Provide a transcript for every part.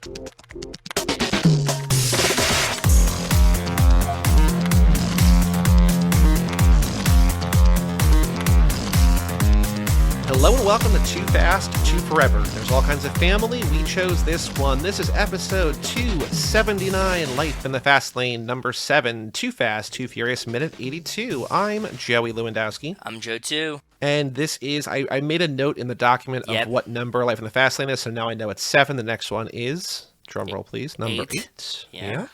Hello and welcome to Too Fast, Too Forever. There's all kinds of family. We chose this one. This is episode 279, Life in the Fast Lane, number 7, Too Fast, Too Furious, minute 82. I'm Joey Lewandowski. I'm Joe, too. And this is, I made a note in the document of what number Life in the Fast Lane is, so now I know it's 7. The next one is, drum roll please, number 8. Yeah.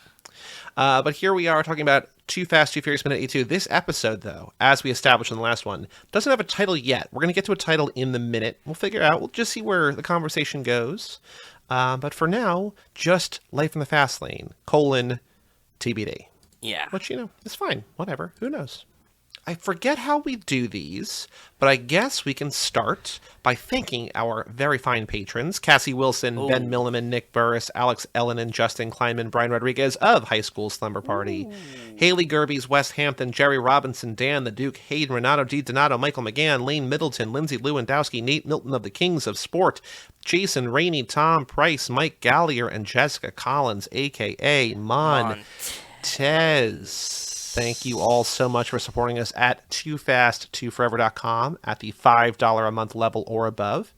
But here we are talking about Too Fast, Too Furious, minute 82. This episode, though, as we established in the last one, doesn't have a title yet. We're going to get to a title in the minute. We'll figure out. We'll just see where the conversation goes. But for now, just Life in the Fast Lane, TBD. Yeah. Which, it's fine. Whatever. Who knows? I forget how we do these, but I guess we can start by thanking our very fine patrons, Cassie Wilson, Ben Milliman, Nick Burris, Alex Ellenin, Justin Kleinman, Brian Rodriguez of High School Slumber Party, Haley Gerbies, West Hampton, Jerry Robinson, Dan the Duke, Hayden, Renato D. Donato, Michael McGann, Lane Middleton, Lindsay Lewandowski, Nate Milton of the Kings of Sport, Jason Rainey, Tom Price, Mike Gallier, and Jessica Collins, a.k.a. Montez. Thank you all so much for supporting us at toofast2forever.com at the $5 a month level or above.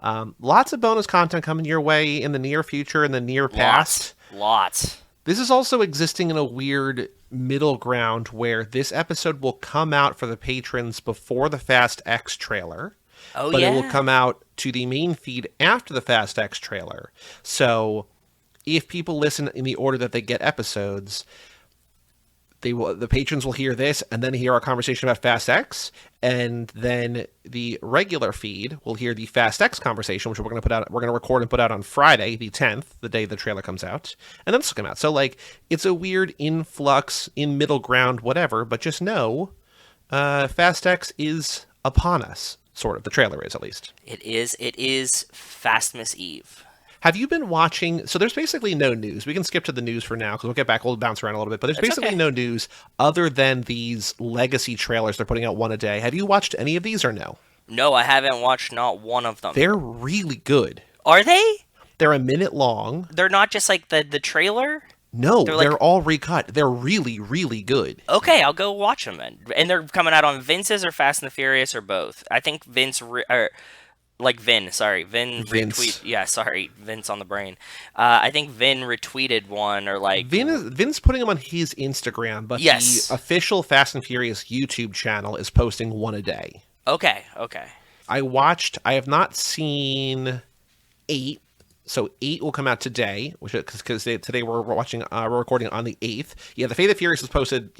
Lots of bonus content coming your way in the near future and the near past. Lots. This is also existing in a weird middle ground where this episode will come out for the patrons before the Fast X trailer. But it will come out to the main feed after the Fast X trailer. So if people listen in the order that they get episodes, the patrons will hear this and then hear our conversation about Fast X, and then the regular feed will hear the Fast X conversation, which we're going to record and put out on Friday, the 10th, the day the trailer comes out, and then this will come out. So it's a weird influx in middle ground, whatever, but just know, Fast X is upon us, sort of. The trailer is, at least. It is Fastmas Eve. Have you been watching? So there's basically no news. We can skip to the news for now because we'll get back. We'll bounce around a little bit. But there's basically no news other than these legacy trailers. They're putting out one a day. Have you watched any of these or no? No, I haven't watched not one of them. They're really good. Are they? They're a minute long. They're not just like the trailer? No, they're all recut. They're really, really good. Okay, I'll go watch them then. And they're coming out on Vince's or Fast and the Furious or both. I think Vince... Vin retweet. Yeah, sorry, Vince on the brain. I think Vin retweeted one or Vin's putting them on his Instagram, but the official Fast and Furious YouTube channel is posting one a day. Okay. I have not seen 8. So 8 will come out today, which because today we're recording on the 8th. Yeah, the Fate of Furious was posted,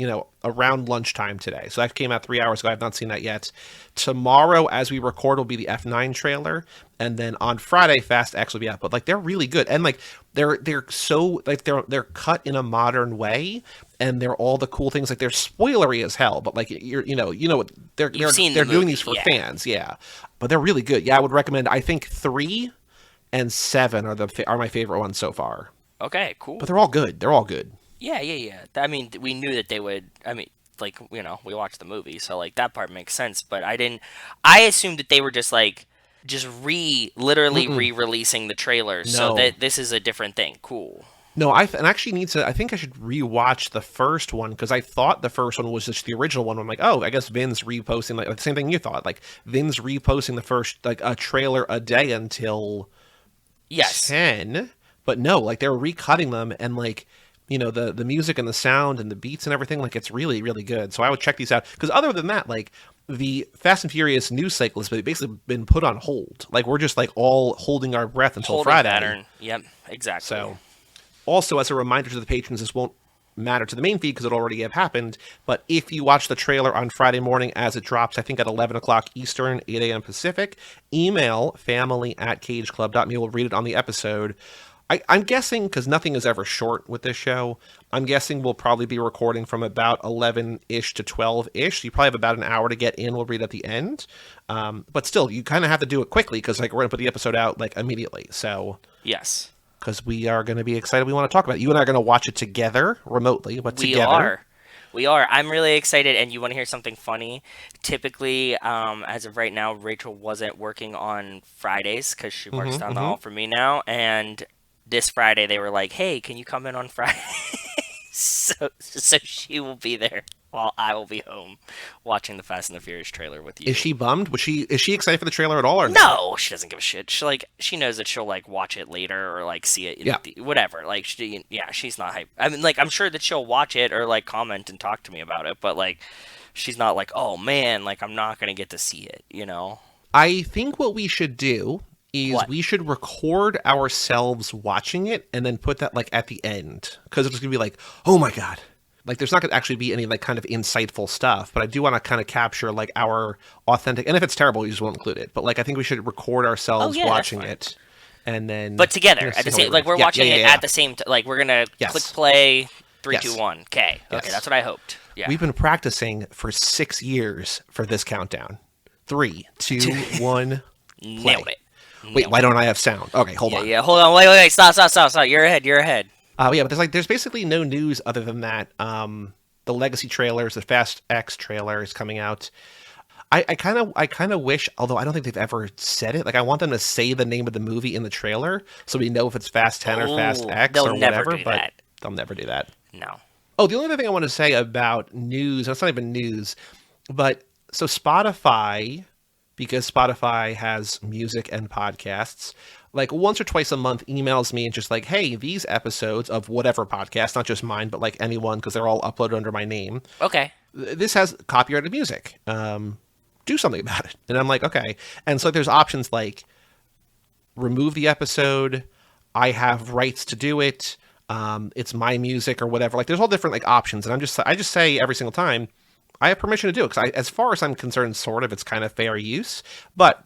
around lunchtime today. So that came out 3 hours ago. I have not seen that yet. Tomorrow, as we record, will be the F9 trailer, and then on Friday, Fast X will be out. But they're really good, and they're so they're cut in a modern way, and they're all the cool things. They're spoilery as hell, but they're doing these for fans, But they're really good. Yeah, I would recommend. I think 3 and 7 are my favorite ones so far. Okay, cool. But they're all good. Yeah. I mean, we knew that they would. I mean, we watched the movie, so that part makes sense. But I assumed that they were just re-releasing the trailers, so that this is a different thing. Cool. No, I think I should rewatch the first one because I thought the first one was just the original one. I'm like, oh, I guess Vin's reposting the same thing you thought. Vin's reposting the first a trailer a day until 10. But no, they're recutting them and the music and the sound and the beats and everything, it's really, really good. So I would check these out. Because other than that, the Fast and Furious news cycle has basically been put on hold. We're just, all holding our breath until Friday. Pattern. Yep, exactly. So, also, as a reminder to the patrons, this won't matter to the main feed because it'll already have happened. But if you watch the trailer on Friday morning as it drops, I think at 11 o'clock Eastern, 8 a.m. Pacific, email family@cageclub.me. We'll read it on the episode. I'm guessing, because nothing is ever short with this show, I'm guessing we'll probably be recording from about 11-ish to 12-ish. You probably have about an hour to get in. We'll read at the end. But still, you kind of have to do it quickly because we're going to put the episode out immediately. So yes. Because we are going to be excited. We want to talk about it. You and I are going to watch it together, remotely, but together. We are. I'm really excited, and you want to hear something funny? Typically, as of right now, Rachel wasn't working on Fridays because she works down the hall for me now, and this Friday they were like, "Hey, can you come in on Friday?" so she will be there while I will be home watching the Fast and the Furious trailer with you. Is she bummed? Is she excited for the trailer at all or no? No, she doesn't give a shit. She knows that she'll like watch it later or like see it whatever. Like she's not hyped. I mean, like I'm sure that she'll watch it or like comment and talk to me about it, but like she's not like, "Oh man, like I'm not going to get to see it," you know? I think what we should do is we should record ourselves watching it and then put that like at the end, because it's going to be like, "Oh my god." Like there's not going to actually be any like kind of insightful stuff, but I do want to kind of capture like our authentic, and if it's terrible, we just won't include it. But like I think we should record ourselves watching it, and then but together at the same, like we're watching it at the same like we're going to click play 3, 2, 1. Okay. Okay, that's what I hoped. Yeah. We've been practicing for 6 years for this countdown. 3, 2, 1. Play. Nailed it. Wait, why don't I have sound? Okay, hold on. Yeah, hold on. Wait. Stop. You're ahead. Yeah, but there's basically no news other than that. The Legacy trailers, the Fast X trailer is coming out. I kind of wish, although I don't think they've ever said it. Like I want them to say the name of the movie in the trailer so we know if it's Fast 10 or Fast X or whatever. But they'll never do that. No. Oh, the only other thing I want to say about news, it's not even news, but so Spotify, because Spotify has music and podcasts, like once or twice a month emails me and just like, hey, these episodes of whatever podcast, not just mine, but like anyone, because they're all uploaded under my name. Okay. This has copyrighted music. Do something about it. And I'm like, okay. And so there's options like remove the episode. I have rights to do it. It's my music or whatever. Like there's all different like options. And I just say every single time, I have permission to do it because as far as I'm concerned, sort of, it's kind of fair use. But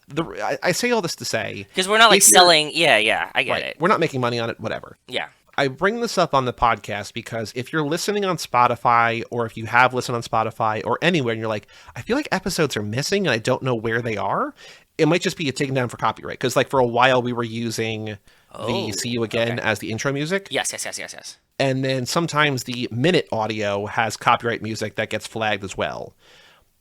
I say all this to say, because we're not like selling. Yeah, I get it. We're not making money on it. Whatever. Yeah. I bring this up on the podcast because if you're listening on Spotify, or if you have listened on Spotify or anywhere, and you're like, I feel like episodes are missing and I don't know where they are, it might just be a taken down for copyright. Because like for a while we were using the "See You Again" as the intro music. Yes. And then sometimes the minute audio has copyright music that gets flagged as well.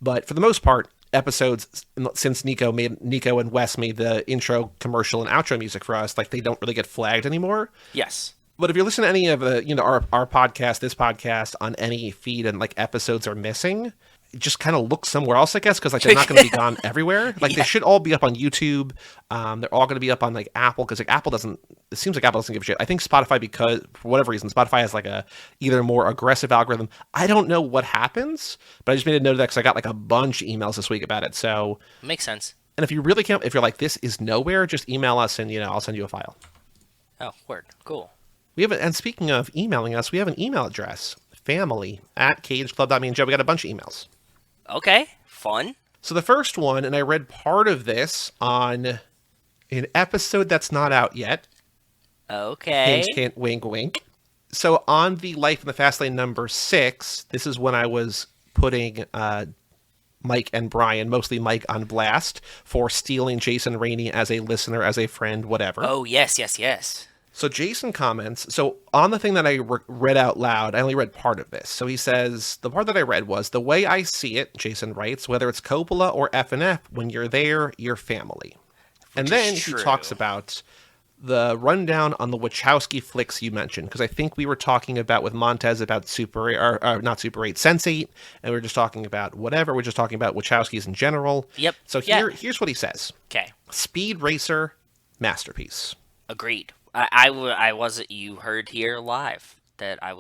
But for the most part, episodes, since Nico and Wes made the intro, commercial, and outro music for us, like they don't really get flagged anymore. Yes. But if you're listening to any of the, our podcast, this podcast on any feed, and like episodes are missing, just kind of look somewhere else, I guess, because like they're not going to be gone everywhere. Like they should all be up on YouTube. They're all going to be up on like Apple, because like it seems like Apple doesn't give a shit. I think Spotify, because for whatever reason, Spotify has like a either more aggressive algorithm. I don't know what happens, but I just made a note of that because I got like a bunch of emails this week about it. So makes sense. And if you really can't, if you're like, this is nowhere, just email us and I'll send you a file. Oh, word, cool. And speaking of emailing us, we have an email address, family@cageclub.me, and Joe, we got a bunch of emails. Okay, fun. So the first one, and I read part of this on an episode that's not out yet. Okay. Hint, wink, wink. So on the Life in the Fastlane number 6, this is when I was putting Mike and Brian, mostly Mike, on blast for stealing Jason Rainey as a listener, as a friend, whatever. Oh, yes. So Jason comments, so on the thing that I read out loud, I only read part of this. So he says, the part that I read was, the way I see it, Jason writes, whether it's Coppola or F&F, when you're there, you're family. And then he talks about the rundown on the Wachowski flicks you mentioned, because I think we were talking about with Montez about not Super 8, Sense8, and we were just talking about whatever. We're just talking about Wachowskis in general. Yep. So here's what he says. Okay. Speed Racer, masterpiece. Agreed. I wasn't. You heard here live that I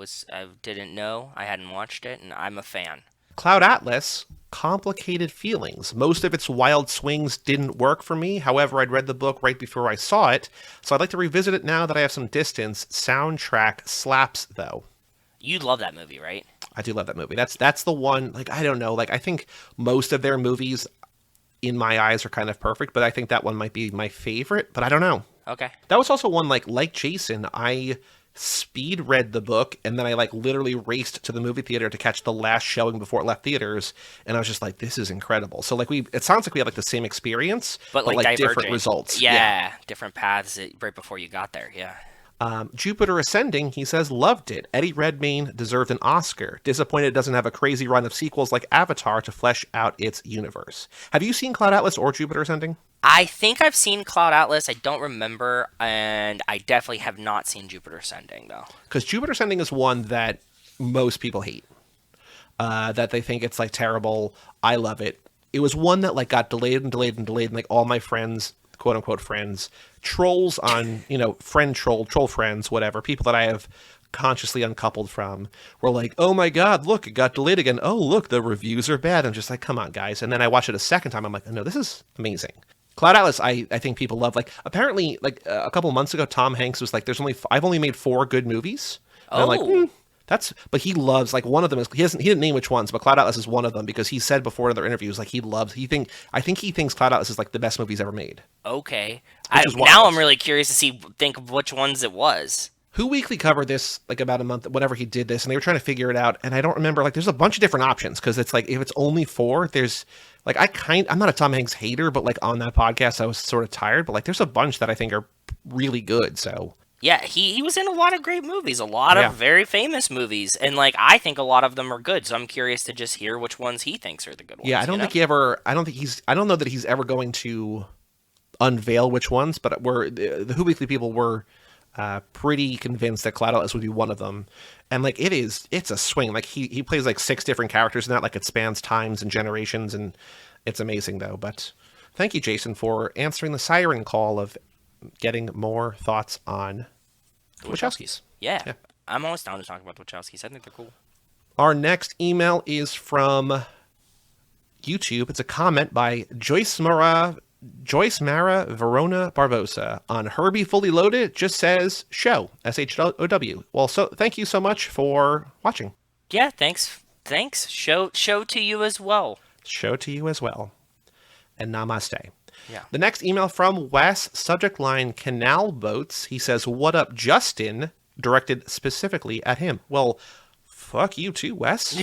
didn't know. I hadn't watched it, and I'm a fan. Cloud Atlas, complicated feelings. Most of its wild swings didn't work for me. However, I'd read the book right before I saw it, so I'd like to revisit it now that I have some distance. Soundtrack slaps, though. You love that movie, right? I do love that movie. That's the one. Like, I don't know. Like, I think most of their movies, in my eyes, are kind of perfect, but I think that one might be my favorite. But I don't know. Okay. That was also one, like Jason, I speed read the book, and then I literally raced to the movie theater to catch the last showing before it left theaters, and I was just like, this is incredible. So it sounds like we have the same experience, but different results. Yeah, different paths right before you got there, yeah. Jupiter Ascending, he says, loved it. Eddie Redmayne deserved an Oscar. Disappointed it doesn't have a crazy run of sequels like Avatar to flesh out its universe. Have you seen Cloud Atlas or Jupiter Ascending? I think I've seen Cloud Atlas. I don't remember, and I definitely have not seen Jupiter Ascending though. Because Jupiter Ascending is one that most people hate. That they think it's like terrible. I love it. It was one that like got delayed and delayed and delayed, and like all my friends, quote unquote friends, trolls on friend troll friends, whatever, people that I have consciously uncoupled from, were like, oh my god, look, it got delayed again. Oh look, the reviews are bad. I'm just like, come on guys. And then I watch it a second time. I'm like, no, this is amazing. Cloud Atlas, I think people love. Like apparently, like a couple months ago, Tom Hanks was like, I've only made 4 good movies. And I'm like, but he loves, like, one of them is, he didn't name which ones, but Cloud Atlas is one of them, because he said before in other interviews, like, I think he thinks Cloud Atlas is like the best movie he's ever made. Okay. Now I'm really curious to think of which ones it was. Who Weekly covered this like about a month, whenever he did this, and they were trying to figure it out, and I don't remember, like, there's a bunch of different options, because it's like, if it's only 4, there's, like, I'm not a Tom Hanks hater, but like on that podcast, I was sort of tired, but like, there's a bunch that I think are really good, so... Yeah, he was in a lot of great movies, a lot of very famous movies, and like I think a lot of them are good. So I'm curious to just hear which ones he thinks are the good ones. Yeah, I don't know that he's ever going to unveil which ones, but the Who Weekly people were pretty convinced that Cloud Atlas would be one of them. And like it's a swing. Like he plays like 6 different characters in that. Like it spans times and generations, and it's amazing though. But thank you, Jason, for answering the siren call of getting more thoughts on the Wachowskis. Yeah. I'm always down to talk about the Wachowskis. I think they're cool. Our next email is from YouTube. It's a comment by Joyce Mara Verona Barbosa on Herbie Fully Loaded. Just says show, SHOW. Well, so thank you so much for watching. Yeah, thanks. Show to you as well. Show to you as well. And namaste. Yeah. The next email from Wes, subject line Canal Boats. He says, what up, Justin? Directed specifically at him. Well, fuck you too, Wes.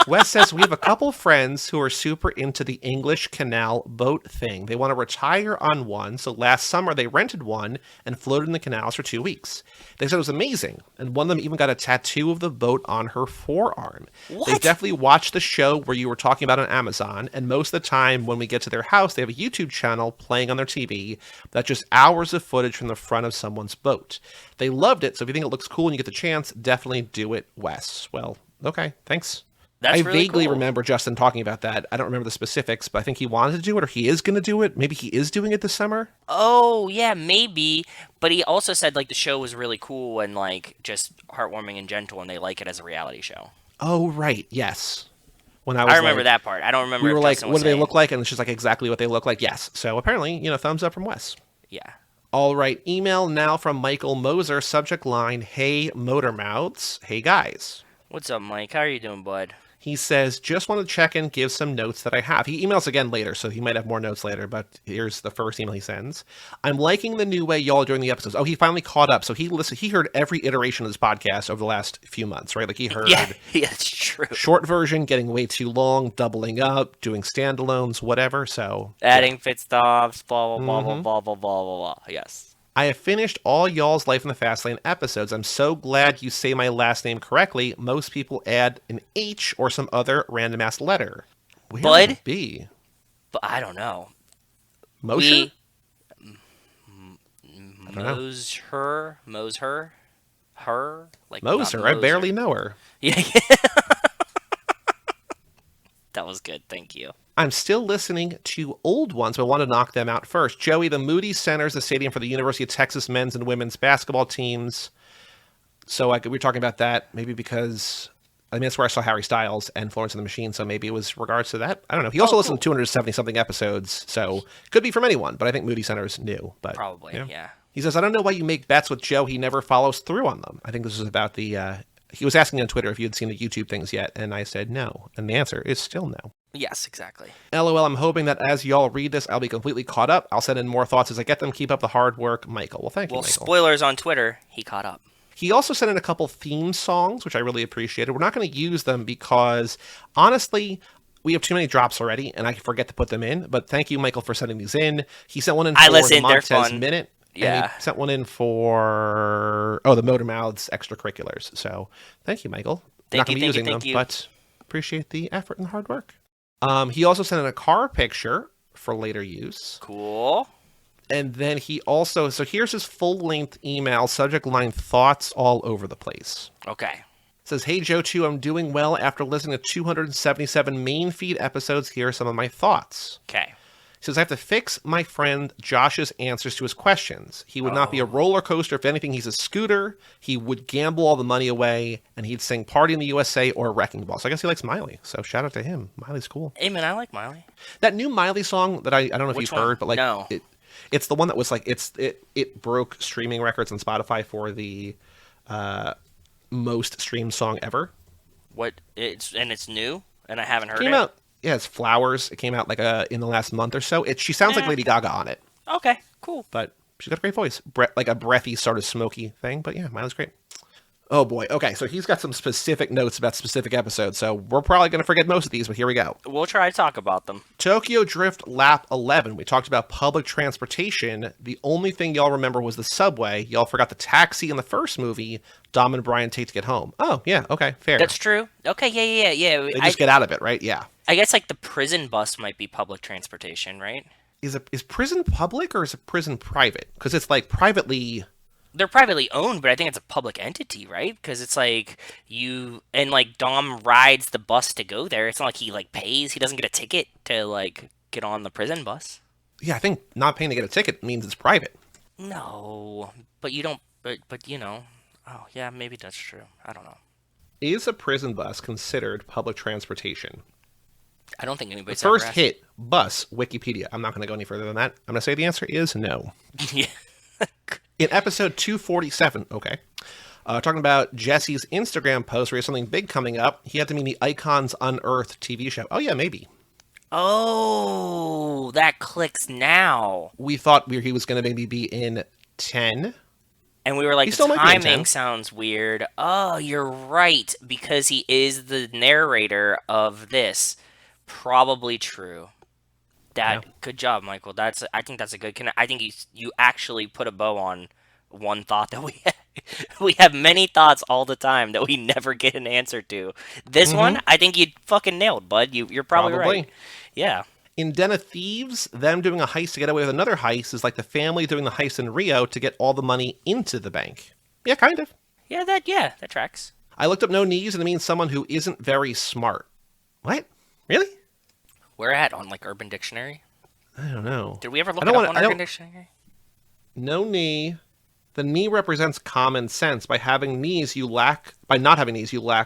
Wes says, we have a couple friends who are super into the English canal boat thing. They want to retire on one, so last summer they rented one and floated in the canals for 2 weeks. They said it was amazing, and one of them even got a tattoo of the boat on her forearm. What? They definitely watched the show where you were talking about on Amazon, and most of the time when we get to their house, they have a YouTube channel playing on their TV that's just hours of footage from the front of someone's boat. They loved it, so if you think it looks cool and you get the chance, definitely do it, Wes. Well, okay, thanks. That's I really vaguely cool. remember Justin talking about that. I don't remember the specifics, but I think he wanted to do it, or he is going to do it. Maybe he is doing it this summer. Oh, yeah, maybe. But he also said, like, the show was really cool and, like, just heartwarming and gentle, and they like it as a reality show. Oh, right. Yes. When I remember that part. I don't remember. We were like, Justin what do they saying. look like? And it's just like exactly what they look like. Yes. So apparently, thumbs up from Wes. Yeah. All right. Email now from Michael Moser. Subject line, hey, motor mouths. Hey, guys. What's up, Mike? How are you doing, bud? He says, just want to check and give some notes that I have. He emails again later, so he might have more notes later, but here's the first email he sends. I'm liking the new way y'all are doing the episodes. Oh, he finally caught up. So he heard every iteration of this podcast over the last few months, right? Like he heard it's true. Short version, getting way too long, doubling up, doing standalones, whatever. So adding pit stops, blah, blah, blah, blah, blah, blah, blah, blah. Yes. I have finished all y'all's Life in the Fastlane episodes. I'm so glad you say my last name correctly. Most people add an H or some other random-ass letter. Where would it be? But I don't know. Mosher? Moser? Her? Like Moser, I barely know her. Yeah. That was good, thank you. I'm still listening to old ones, but I want to knock them out first. Joey, the Moody Center is the stadium for the University of Texas men's and women's basketball teams. So we were talking about that, maybe because, I mean, that's where I saw Harry Styles and Florence and the Machine, so maybe it was regards to that. I don't know. He also listened to 270-something episodes, so could be from anyone, but I think Moody Center is new. But probably, yeah. He says, I don't know why you make bets with Joe. He never follows through on them. I think this was about the... he was asking on Twitter if you had seen the YouTube things yet, and I said no. And the answer is still no. Yes, exactly. LOL, I'm hoping that as y'all read this, I'll be completely caught up. I'll send in more thoughts as I get them. Keep up the hard work, Michael. Well, thank you, Michael. Spoilers on Twitter. He caught up. He also sent in a couple theme songs, which I really appreciated. We're not going to use them because, honestly, we have too many drops already, and I forget to put them in. But thank you, Michael, for sending these in. He sent one in for the Montez Minute. Yeah. And he sent one in for, the Motor Mouths extracurriculars. So thank you, Michael. Not going to be using them, but appreciate the effort and the hard work. He also sent in a car picture for later use. Cool. And then he also, so here's his full-length email, subject line, thoughts all over the place. Okay. It says, hey, Joe 2, I'm doing well after listening to 277 main feed episodes. Here are some of my thoughts. Okay. He says, I have to fix my friend Josh's answers to his questions. He would not be a roller coaster. If anything, he's a scooter. He would gamble all the money away, and he'd sing Party in the USA or Wrecking Ball. So I guess he likes Miley. So shout out to him. Miley's cool. Hey, man, I like Miley. That new Miley song that I don't know if Which you've one? heard, but like No. it's the one that was like it broke streaming records on Spotify for the most streamed song ever. What? It's new, and I haven't heard Came it. out. Yeah, it's Flowers. It came out like in the last month or so. She sounds like Lady Gaga on it. Okay, cool. But she's got a great voice. Like a breathy, sort of smoky thing. But yeah, Miley's great. Oh boy. Okay, so he's got some specific notes about specific episodes. So we're probably going to forget most of these, but here we go. We'll try to talk about them. Tokyo Drift Lap 11. We talked about public transportation. The only thing y'all remember was the subway. Y'all forgot the taxi in the first movie Dom and Brian take to get home. Oh, yeah. Okay, fair. That's true. Okay, yeah. They just get out of it, right? Yeah. I guess like the prison bus might be public transportation, right? Is prison public or is it prison private? Because it's like privately... They're privately owned, but I think it's a public entity, right? Because it's like like Dom rides the bus to go there. It's not like he like pays. He doesn't get a ticket to like get on the prison bus. Yeah, I think not paying to get a ticket means it's private. No, but you don't. But you know. Oh yeah, maybe that's true. I don't know. Is a prison bus considered public transportation? I don't think anybody's the first ever asked. hit bus Wikipedia. I'm not going to go any further than that. I'm going to say the answer is no. Yeah. In episode 247, okay, talking about Jesse's Instagram post where he has something big coming up. He had to mean the Icons Unearthed TV show. Oh, yeah, maybe. Oh, that clicks now. We thought he was going to maybe be in 10. And we were like, He the still might be in 10. timing sounds weird. Oh, you're right, because he is the narrator of this. Probably true. Good job, Michael. I think that's a good I think you actually put a bow on one thought that we have. We have many thoughts all the time that we never get an answer to. This one, I think you fucking nailed, bud. You're probably right. Yeah. In Den of Thieves, them doing a heist to get away with another heist is like the family doing the heist in Rio to get all the money into the bank. Yeah, kind of. Yeah, that tracks. I looked up no knees and it means someone who isn't very smart. What? Really? Where at? On like Urban Dictionary? I don't know. Did we ever look it up on Urban Dictionary? No knee. The knee represents common sense. By not having knees, you lack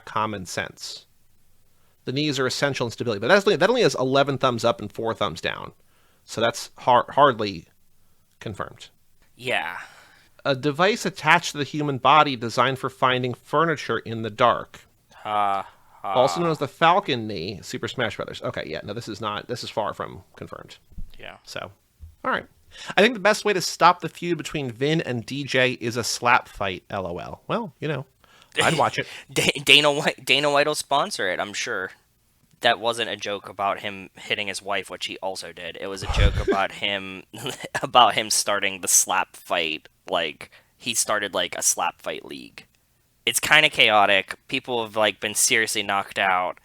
common sense. The knees are essential in stability. But that only has 11 thumbs up and 4 thumbs down. So that's hardly confirmed. Yeah. A device attached to the human body designed for finding furniture in the dark. Also known as the Falcon Knee, Super Smash Brothers. Okay, yeah, no, this is far from confirmed. Yeah. So, all right. I think the best way to stop the feud between Vin and DJ is a slap fight, LOL. Well, I'd watch it. Dana White will sponsor it, I'm sure. That wasn't a joke about him hitting his wife, which he also did. It was a joke about him starting the slap fight. Like, he started like a slap fight league. It's kind of chaotic. People have like been seriously knocked out.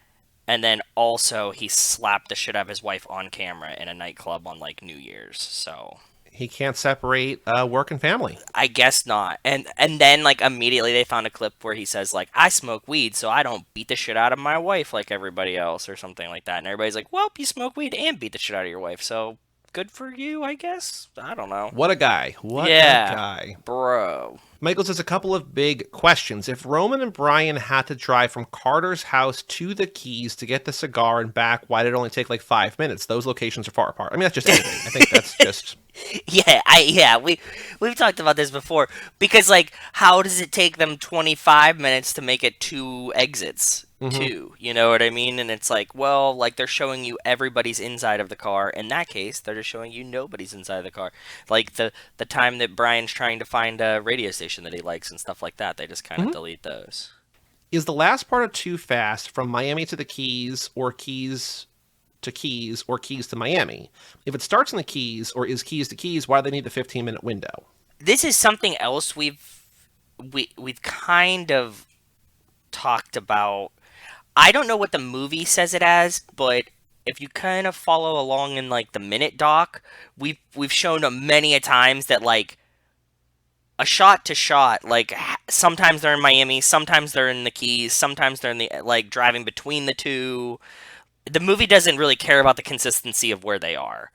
And then also he slapped the shit out of his wife on camera in a nightclub on like New Year's. So he can't separate work and family. I guess not. And then like immediately they found a clip where he says like, I smoke weed so I don't beat the shit out of my wife like everybody else or something like that. And everybody's like, well, you smoke weed and beat the shit out of your wife. So good for you, I guess. I don't know. What a guy. What a guy. Bro. Michael says a couple of big questions. If Roman and Brian had to drive from Carter's house to the Keys to get the cigar and back, why did it only take like 5 minutes? Those locations are far apart. I mean, that's just anything. I think that's just... We've talked about this before. Because, like, how does it take them 25 minutes to make it 2 exits? Two, you know what I mean? And it's like, well, like they're showing you everybody's inside of the car. In that case, they're just showing you nobody's inside of the car. Like the time that Brian's trying to find a radio station that he likes and stuff like that, they just kind of delete those. Is the last part of Too Fast from Miami to the Keys or Keys to Miami? If it starts in the Keys or is Keys to Keys, why do they need the 15-minute window? This is something else we've kind of talked about. I don't know what the movie says it as, but if you kind of follow along in like the minute doc, we've shown many a times that like a shot to shot, like sometimes they're in Miami, sometimes they're in the Keys, sometimes they're in the like driving between the two. The movie doesn't really care about the consistency of where they are,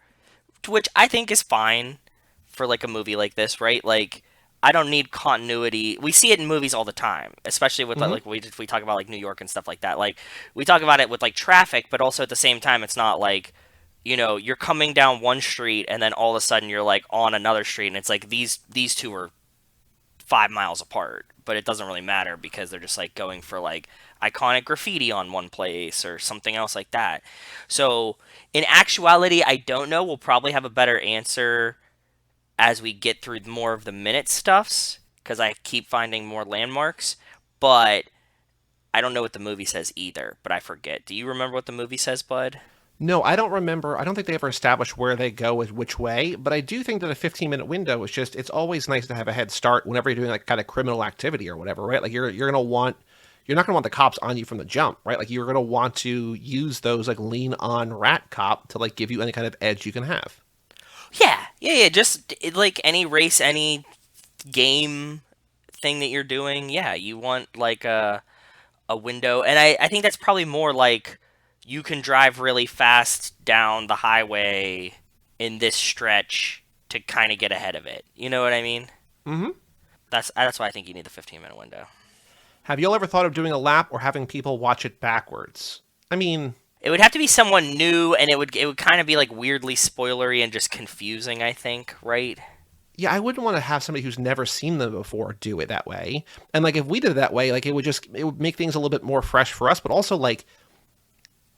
which I think is fine for like a movie like this, right? Like I don't need continuity. We see it in movies all the time, especially with Mm-hmm. like we talk about like New York and stuff like that. Like we talk about it with like traffic, but also at the same time, it's not like you're coming down one street and then all of a sudden you're like on another street and it's like these two are 5 miles apart, but it doesn't really matter because they're just like going for like iconic graffiti on one place or something else like that. So in actuality, I don't know. We'll probably have a better answer as we get through more of the minute stuffs because I keep finding more landmarks, but I don't know what the movie says either, but I forget. Do you remember what the movie says, Bud? No, I don't remember. I don't think they ever established where they go with which way, but I do think that a 15-minute window is just, it's always nice to have a head start whenever you're doing like kind of criminal activity or whatever, right? Like you're going to want, you're not going to want the cops on you from the jump, right? Like you're going to want to use those like lean on rat cop to like give you any kind of edge you can have. Yeah. Just like any race, any game thing that you're doing, yeah, you want like a window, and I think that's probably more like you can drive really fast down the highway in this stretch to kind of get ahead of it. You know what I mean? Mm-hmm. That's why I think you need the 15-minute window. Have you all ever thought of doing a lap or having people watch it backwards? I mean, It would have to be someone new, and it would kind of be like weirdly spoilery and just confusing. I think, right? yeah, I wouldn't want to have somebody who's never seen them before do it that way. And like if we did it that way, like it would make things a little bit more fresh for us, but also like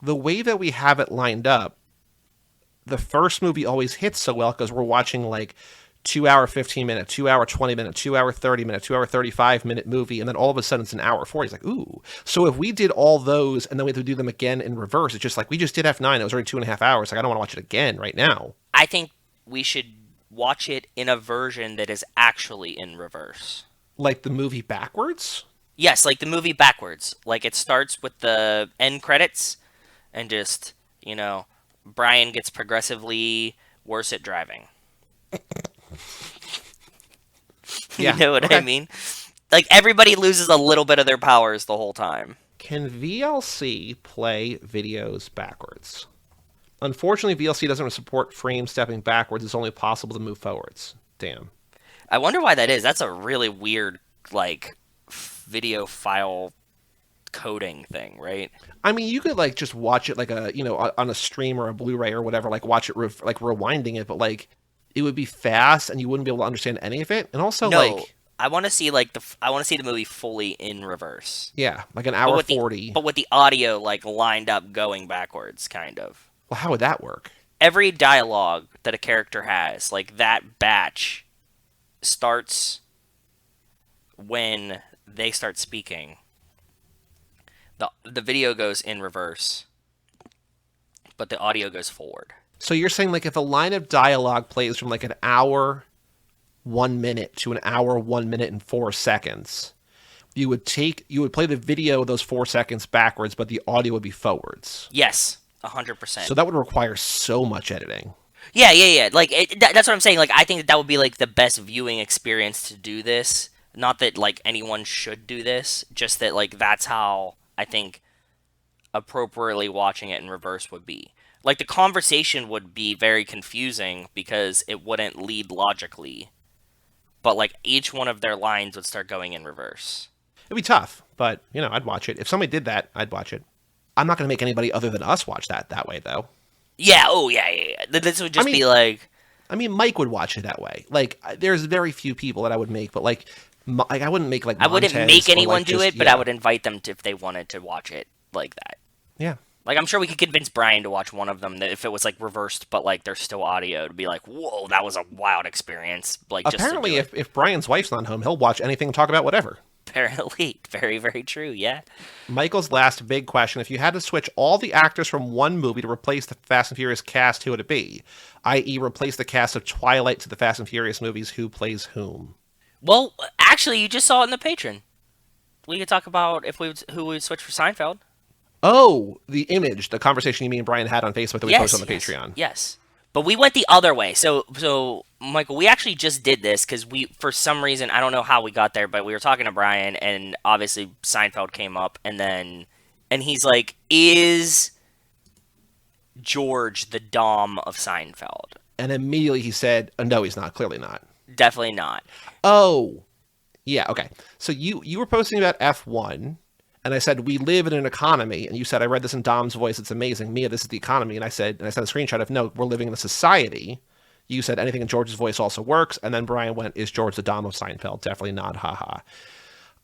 the way that we have it lined up, the first movie always hits so well because we're watching like 2 hour 15 minute, 2 hour 20 minute, 2 hour 30 minute, 2 hour 35 minute movie, and then all of a sudden it's an hour 40. It's like, ooh. So if we did all those and then we had to do them again in reverse, it's just like we just did F9. It was already 2.5 hours. Like I don't want to watch it again right now. I think we should watch it in a version that is actually in reverse. Like the movie backwards. Yes, like the movie backwards. Like it starts with the end credits and just, Brian gets progressively worse at driving. You Yeah. know what I Okay. mean? Like everybody loses a little bit of their powers the whole time. Can VLC play videos backwards? Unfortunately, VLC doesn't support frame stepping backwards. It's only possible to move forwards. Damn. I wonder why that is. That's a really weird, like, video file coding thing, right? I mean, you could like just watch it like on a stream or a Blu-ray or whatever, like watch it like rewinding it, but like it would be fast and you wouldn't be able to understand any of it. And also No, like I want to see the movie fully in reverse, yeah, like an but hour with the 40. but with the audio like lined up going backwards, kind of. Well, how would that work? Every dialogue that a character has, like that batch, starts when they start speaking. The video goes in reverse, but the audio goes forward. So you're saying like if a line of dialogue plays from like an hour 1 minute to an hour 1 minute and 4 seconds, you would play the video those 4 seconds backwards, but the audio would be forwards. Yes, 100%. So that would require so much editing. Yeah. Like that's what I'm saying. Like I think that would be like the best viewing experience to do this. Not that like anyone should do this, just that like that's how I think appropriately watching it in reverse would be. Like the conversation would be very confusing because it wouldn't lead logically, but like each one of their lines would start going in reverse. It'd be tough, but I'd watch it. If somebody did that, I'd watch it. I'm not going to make anybody other than us watch that way, though. Yeah. Oh yeah. This would I just mean, be like Mike would watch it that way. Like, there's very few people that I would make, but like I wouldn't make like I wouldn't Montez make or anyone like do just it, but I would invite them to, if they wanted to watch it like that. yeah. Like I'm sure we could convince Brian to watch one of them that if it was like reversed, but like there's still audio, to be like, whoa, that was a wild experience. Like just to Apparently, do it. if Brian's wife's not home, he'll watch anything and talk about whatever. Apparently, very very true. Yeah. Michael's last big question: if you had to switch all the actors from one movie to replace the Fast and Furious cast, who would it be? I.e., replace the cast of Twilight to the Fast and Furious movies. Who plays whom? Well, actually, you just saw it in the patron. We could talk about if who we would switch for Seinfeld. Oh, the image, the conversation you mean Brian had on Facebook that we posted on the Yes, Patreon. yes. But we went the other way. So Michael, we actually just did this because for some reason, I don't know how we got there, but we were talking to Brian, and obviously Seinfeld came up, and he's like, "Is George the Dom of Seinfeld?" And immediately he said, no, he's not. Clearly not. Definitely not. Oh, yeah, okay. So you were posting about F1, and I said, we live in an economy, and you said, I read this in Dom's voice, it's amazing. Mia, this is the economy. And I sent a screenshot of, no, we're living in a society. You said anything in George's voice also works, and then Brian went, is George the Dom of Seinfeld? Definitely not, haha.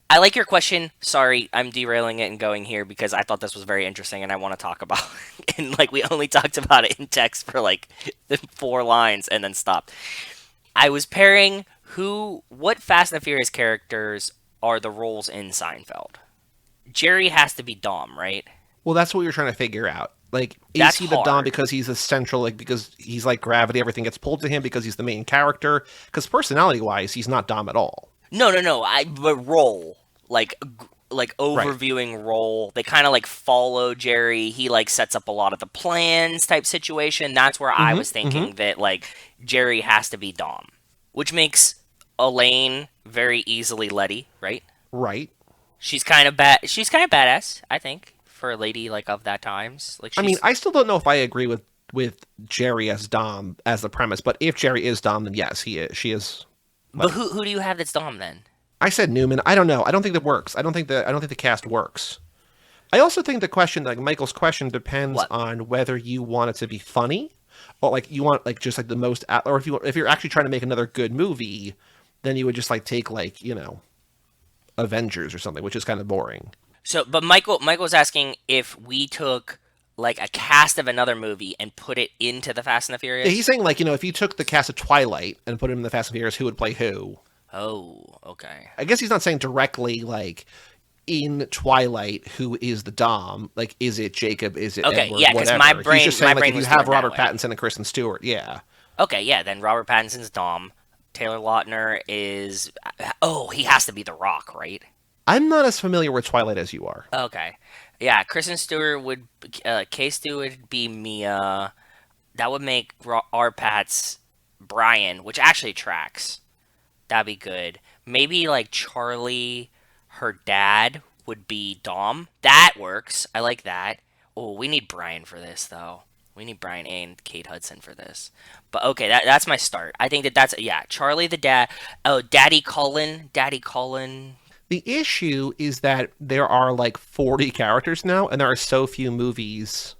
I like your question. Sorry, I'm derailing it and going here because I thought this was very interesting and I want to talk about it. And like we only talked about it in text for like 4 lines and then stopped. I was pairing what Fast and the Furious characters are the roles in Seinfeld. Jerry has to be Dom, right? Well, that's what you're trying to figure out. Like, is That's he the hard. Dom because he's essential, like, because he's like gravity, everything gets pulled to him because he's the main character? Because personality-wise, he's not Dom at all. No. But role, like Right. overviewing role. They kind of like follow Jerry. He like sets up a lot of the plans type situation. That's where I was thinking that like Jerry has to be Dom, which makes Elaine very easily Letty, right? Right. She's kind of bad. She's kind of badass, I think, for a lady like of that times. Like I mean, she's. I still don't know if I agree with Jerry as Dom as the premise, but if Jerry is Dom, then yes, he is. She is. But who do you have that's Dom then? I said Newman. I don't know. I don't think that works. I don't think the cast works. I also think the question, like Michael's question, depends What? on whether you want it to be funny, or like you want like just like the most, or if you're actually trying to make another good movie, then you would just like take like Avengers or something, which is kind of boring. So, but Michael's asking if we took like a cast of another movie and put it into the Fast and the Furious. Yeah, he's saying like if you took the cast of Twilight and put him in the Fast and Furious, who would play who? Oh, okay. I guess he's not saying directly like in Twilight who is the Dom. Like, is it Jacob? Is it Okay, Edward? yeah, 'cause Whatever. my brain- He's just saying my like brain if you was have doing that Robert way. Pattinson and Kristen Stewart, yeah. Okay, yeah. Then Robert Pattinson's Dom. Taylor Lautner is. Oh, he has to be The Rock, right? I'm not as familiar with Twilight as you are. Okay. Yeah, Kristen Stewart would. K-Stu would be Mia. That would make our Pat's Brian, which actually tracks. That'd be good. Maybe like Charlie, her dad, would be Dom. That works. I like that. Oh, we need Brian for this though. We need Brian and Kate Hudson for this. But okay, that's my start. I think that's yeah. Charlie the dad. Oh, Daddy Cullen. Daddy Cullen. The issue is that there are like 40 characters now, and there are so few movies.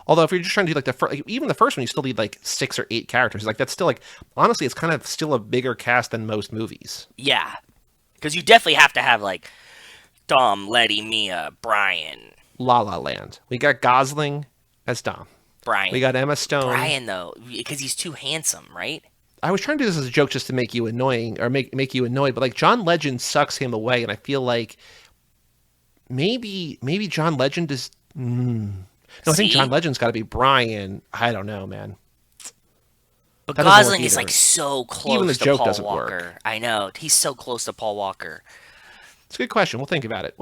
Although if you're just trying to do like even the first one, you still need like 6 or 8 characters. Like that's still like honestly, it's kind of still a bigger cast than most movies. Yeah, because you definitely have to have like Dom, Letty, Mia, Brian. La La Land. We got Gosling as Dom. Brian. We got Emma Stone. Brian though, because he's too handsome, right? I was trying to do this as a joke just to make you annoying or make you annoyed, but like John Legend sucks him away, and I feel like maybe John Legend is. No, I think John Legend's got to be Brian. I don't know, man. But That doesn't work Gosling is either. like so close Even the to joke Paul doesn't Walker. work. I know he's so close to Paul Walker. It's a good question. We'll think about it.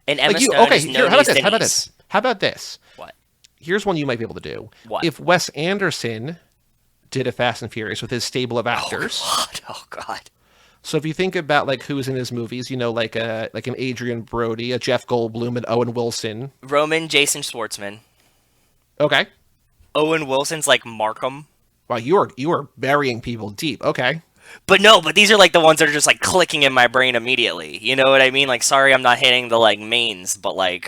And Emma Like Stone okay, is here, known how about as this? How about Denise. this? How about this? What? Here's one you might be able to do. What? If Wes Anderson did a Fast and Furious with his stable of actors. Oh God. So if you think about like who's in his movies, like an Adrian Brody, a Jeff Goldblum, an Owen Wilson. Roman Jason Schwartzman. Okay. Owen Wilson's like Markham. Wow, you are burying people deep. Okay. But these are like the ones that are just like clicking in my brain immediately. You know what I mean? Like, sorry, I'm not hitting the like mains, but I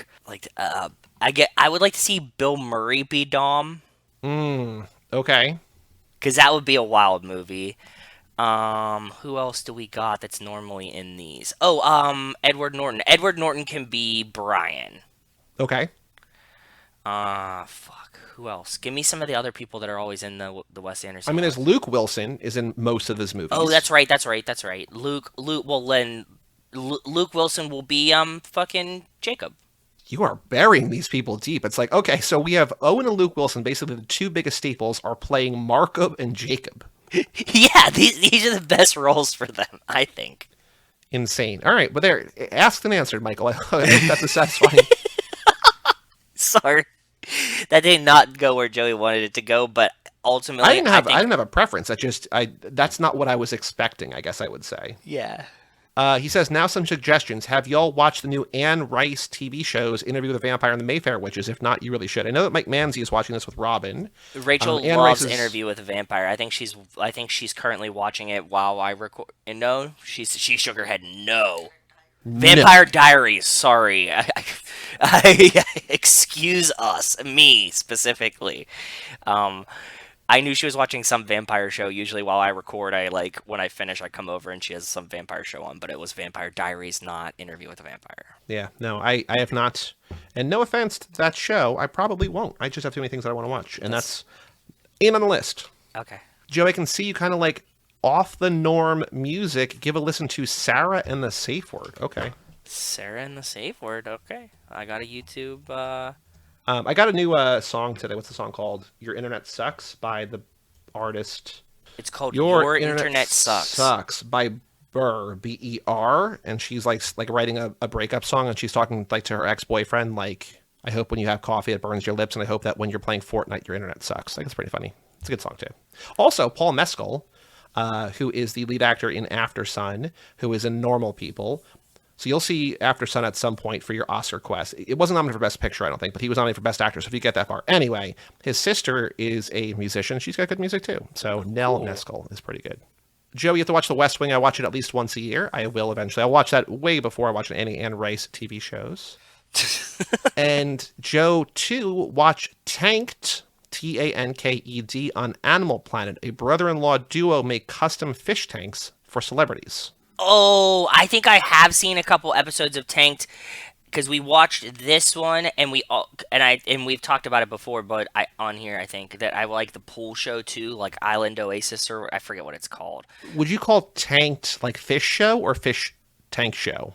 would like to see Bill Murray be Dom. Okay. Because that would be a wild movie. Who else do we got that's normally in these? Oh, Edward Norton. Edward Norton can be Brian. Okay. Fuck. Who else? Give me some of the other people that are always in the Wes Anderson. I mean, there's Luke Wilson is in most of his movies. Oh, that's right. Luke. Well, then Luke Wilson will be fucking Jacob. You are burying these people deep. It's like, okay, so we have Owen and Luke Wilson. Basically, the two biggest staples are playing Markham and Jacob. Yeah, these are the best roles for them, I think. Insane. All right, but there, asked and answered, Michael. I hope that's a satisfying. Sorry. That did not go where Joey wanted it to go, but ultimately I didn't have a preference. That's not what I was expecting, I guess I would say. Yeah. He says, now some suggestions. Have y'all watched the new Anne Rice TV shows, Interview with the Vampire and the Mayfair Witches? If not, you really should. I know that Mike Manzi is watching this with Robin. Rachel loves Interview with the Vampire. I think she's currently watching it while I record. And no, she shook her head. No. Vampire Diaries. Sorry, excuse us, me specifically. I knew she was watching some vampire show. Usually, while I record, when I finish, I come over and she has some vampire show on. But it was Vampire Diaries, not Interview with a Vampire. Yeah, no, I have not. And no offense to that show, I probably won't. I just have too many things that I want to watch, and that's in on the list. Okay. Joe, I can see you kind of like off the norm music. Give a listen to Sarah and the Safe Word. Okay. Sarah and the Safe Word. Okay. I got a YouTube. I got a new song today. What's the song called? Your Internet Sucks by the artist. It's called Your Internet Sucks by Burr, Ber, and she's like writing a breakup song, and she's talking like to her ex-boyfriend like, I hope when you have coffee it burns your lips, and I hope that when you're playing Fortnite your internet sucks. I think it's pretty funny. It's a good song too. Also, Paul Mescal, who is the lead actor in After Sun, who is in Normal People. So you'll see After Sun at some point for your Oscar quest. It wasn't nominated for Best Picture, I don't think, but he was nominated for Best Actor, so if you get that far. Anyway, his sister is a musician. She's got good music, too. So Nell Mescal is pretty good. Joe, you have to watch The West Wing. I watch it at least once a year. I will eventually. I'll watch that way before I watch any Anne Rice TV shows. And Joe, too, watch Tanked, Tanked, on Animal Planet. A brother-in-law duo make custom fish tanks for celebrities. Oh, I think I have seen a couple episodes of Tanked because we watched this one and we've talked about it before, but on here I think that I like the pool show too, like Island Oasis, or I forget what it's called. Would you call Tanked like Fish Show or Fish Tank Show?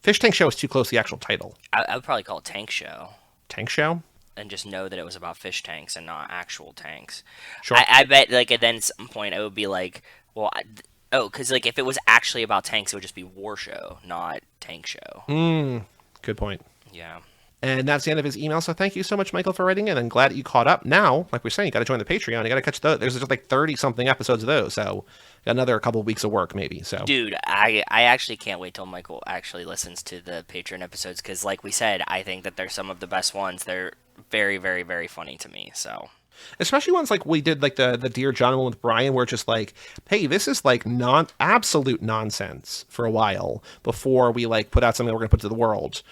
Fish Tank Show is too close to the actual title. I would probably call it Tank Show. Tank Show? And just know that it was about fish tanks and not actual tanks. Sure. I bet like at then some point it would be like, well. Because like if it was actually about tanks, it would just be War Show, not Tank Show. Good point. Yeah. And that's the end of his email. So thank you so much, Michael, for writing in. I'm glad that you caught up. Now, like we're saying, you got to join the Patreon. You got to catch those. There's just like 30 something episodes of those. So got another couple of weeks of work, maybe. So, dude, I actually can't wait till Michael actually listens to the Patreon episodes because, like we said, I think that they're some of the best ones. They're very, very, very funny to me. So. Especially ones like we did, like the Dear John one with Brian, where it's just like, hey, this is like absolute nonsense for a while before we like put out something we're going to put to the world.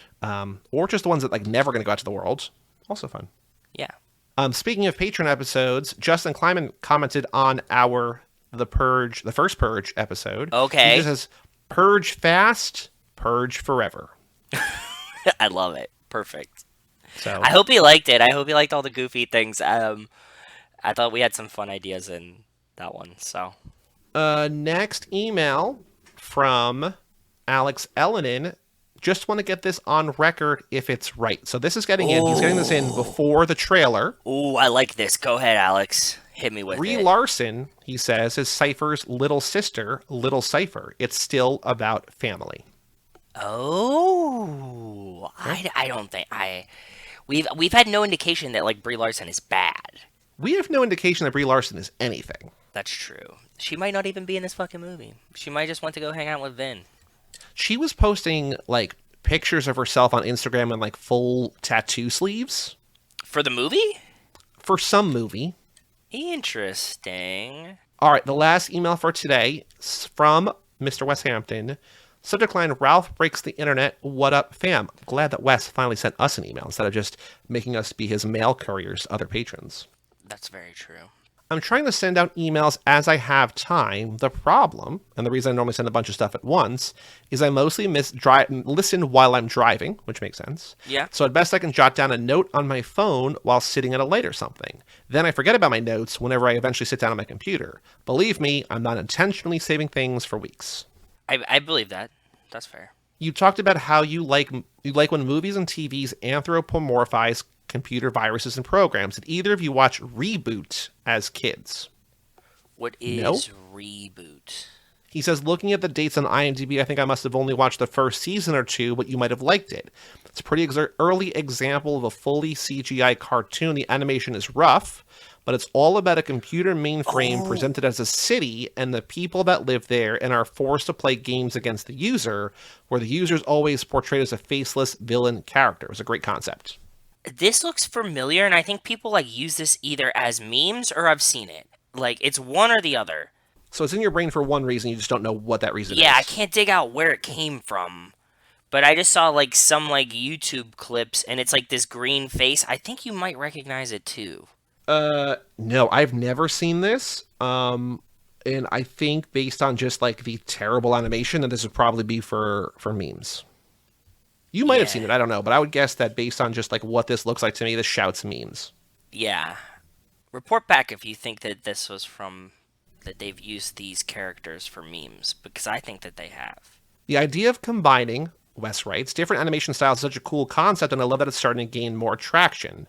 Or just the ones that like never going to go out to the world. Also fun. Yeah. Speaking of Patreon episodes, Justin Kleiman commented on the first Purge episode. Okay. He says, Purge fast, Purge forever. I love it. Perfect. So I hope he liked it. I hope he liked all the goofy things. I thought we had some fun ideas in that one. So, next email from Alex Ellenin. Just want to get this on record if it's right. So this is getting in. He's getting this in before the trailer. Ooh, I like this. Go ahead, Alex. Hit me with it. Brie Larson, he says, is Cypher's little sister, Little Cypher. It's still about family. Oh, I don't think We've had no indication that like Brie Larson is bad. We have no indication that Brie Larson is anything. That's true. She might not even be in this fucking movie. She might just want to go hang out with Vin. She was posting like pictures of herself on Instagram in like full tattoo sleeves. For the movie? For some movie. Interesting. All right, the last email for today is from Mr. Wes Hampton. Subject line, Ralph breaks the internet. What up, fam? Glad that Wes finally sent us an email instead of just making us be his mail couriers to other patrons. That's very true. I'm trying to send out emails as I have time. The problem, and the reason I normally send a bunch of stuff at once, is I mostly listen while I'm driving, which makes sense. Yeah. So at best I can jot down a note on my phone while sitting at a light or something. Then I forget about my notes whenever I eventually sit down on my computer. Believe me, I'm not intentionally saving things for weeks. I believe that. That's fair. You talked about how you like when movies and TVs anthropomorphize computer viruses and programs. Did either of you watch Reboot as kids? What is Reboot? He says, looking at the dates on IMDb, I think I must have only watched the first season or two, but you might have liked it. It's a pretty early example of a fully CGI cartoon. The animation is rough, but it's all about a computer mainframe presented as a city and the people that live there and are forced to play games against the user, where the user is always portrayed as a faceless villain character. It's a great concept. This looks familiar, and I think people like use this either as memes or I've seen it. Like, it's one or the other. So it's in your brain for one reason, you just don't know what that reason is. Yeah, I can't dig out where it came from. But I just saw like some like YouTube clips, and it's like this green face. I think you might recognize it too. No, I've never seen this. And I think based on just like the terrible animation, that this would probably be for memes. You might have seen it, I don't know, but I would guess that based on just like what this looks like to me, this shouts memes. Yeah. Report back if you think that this was from that they've used these characters for memes, because I think that they have. The idea of combining, Wes writes, different animation styles is such a cool concept, and I love that it's starting to gain more traction.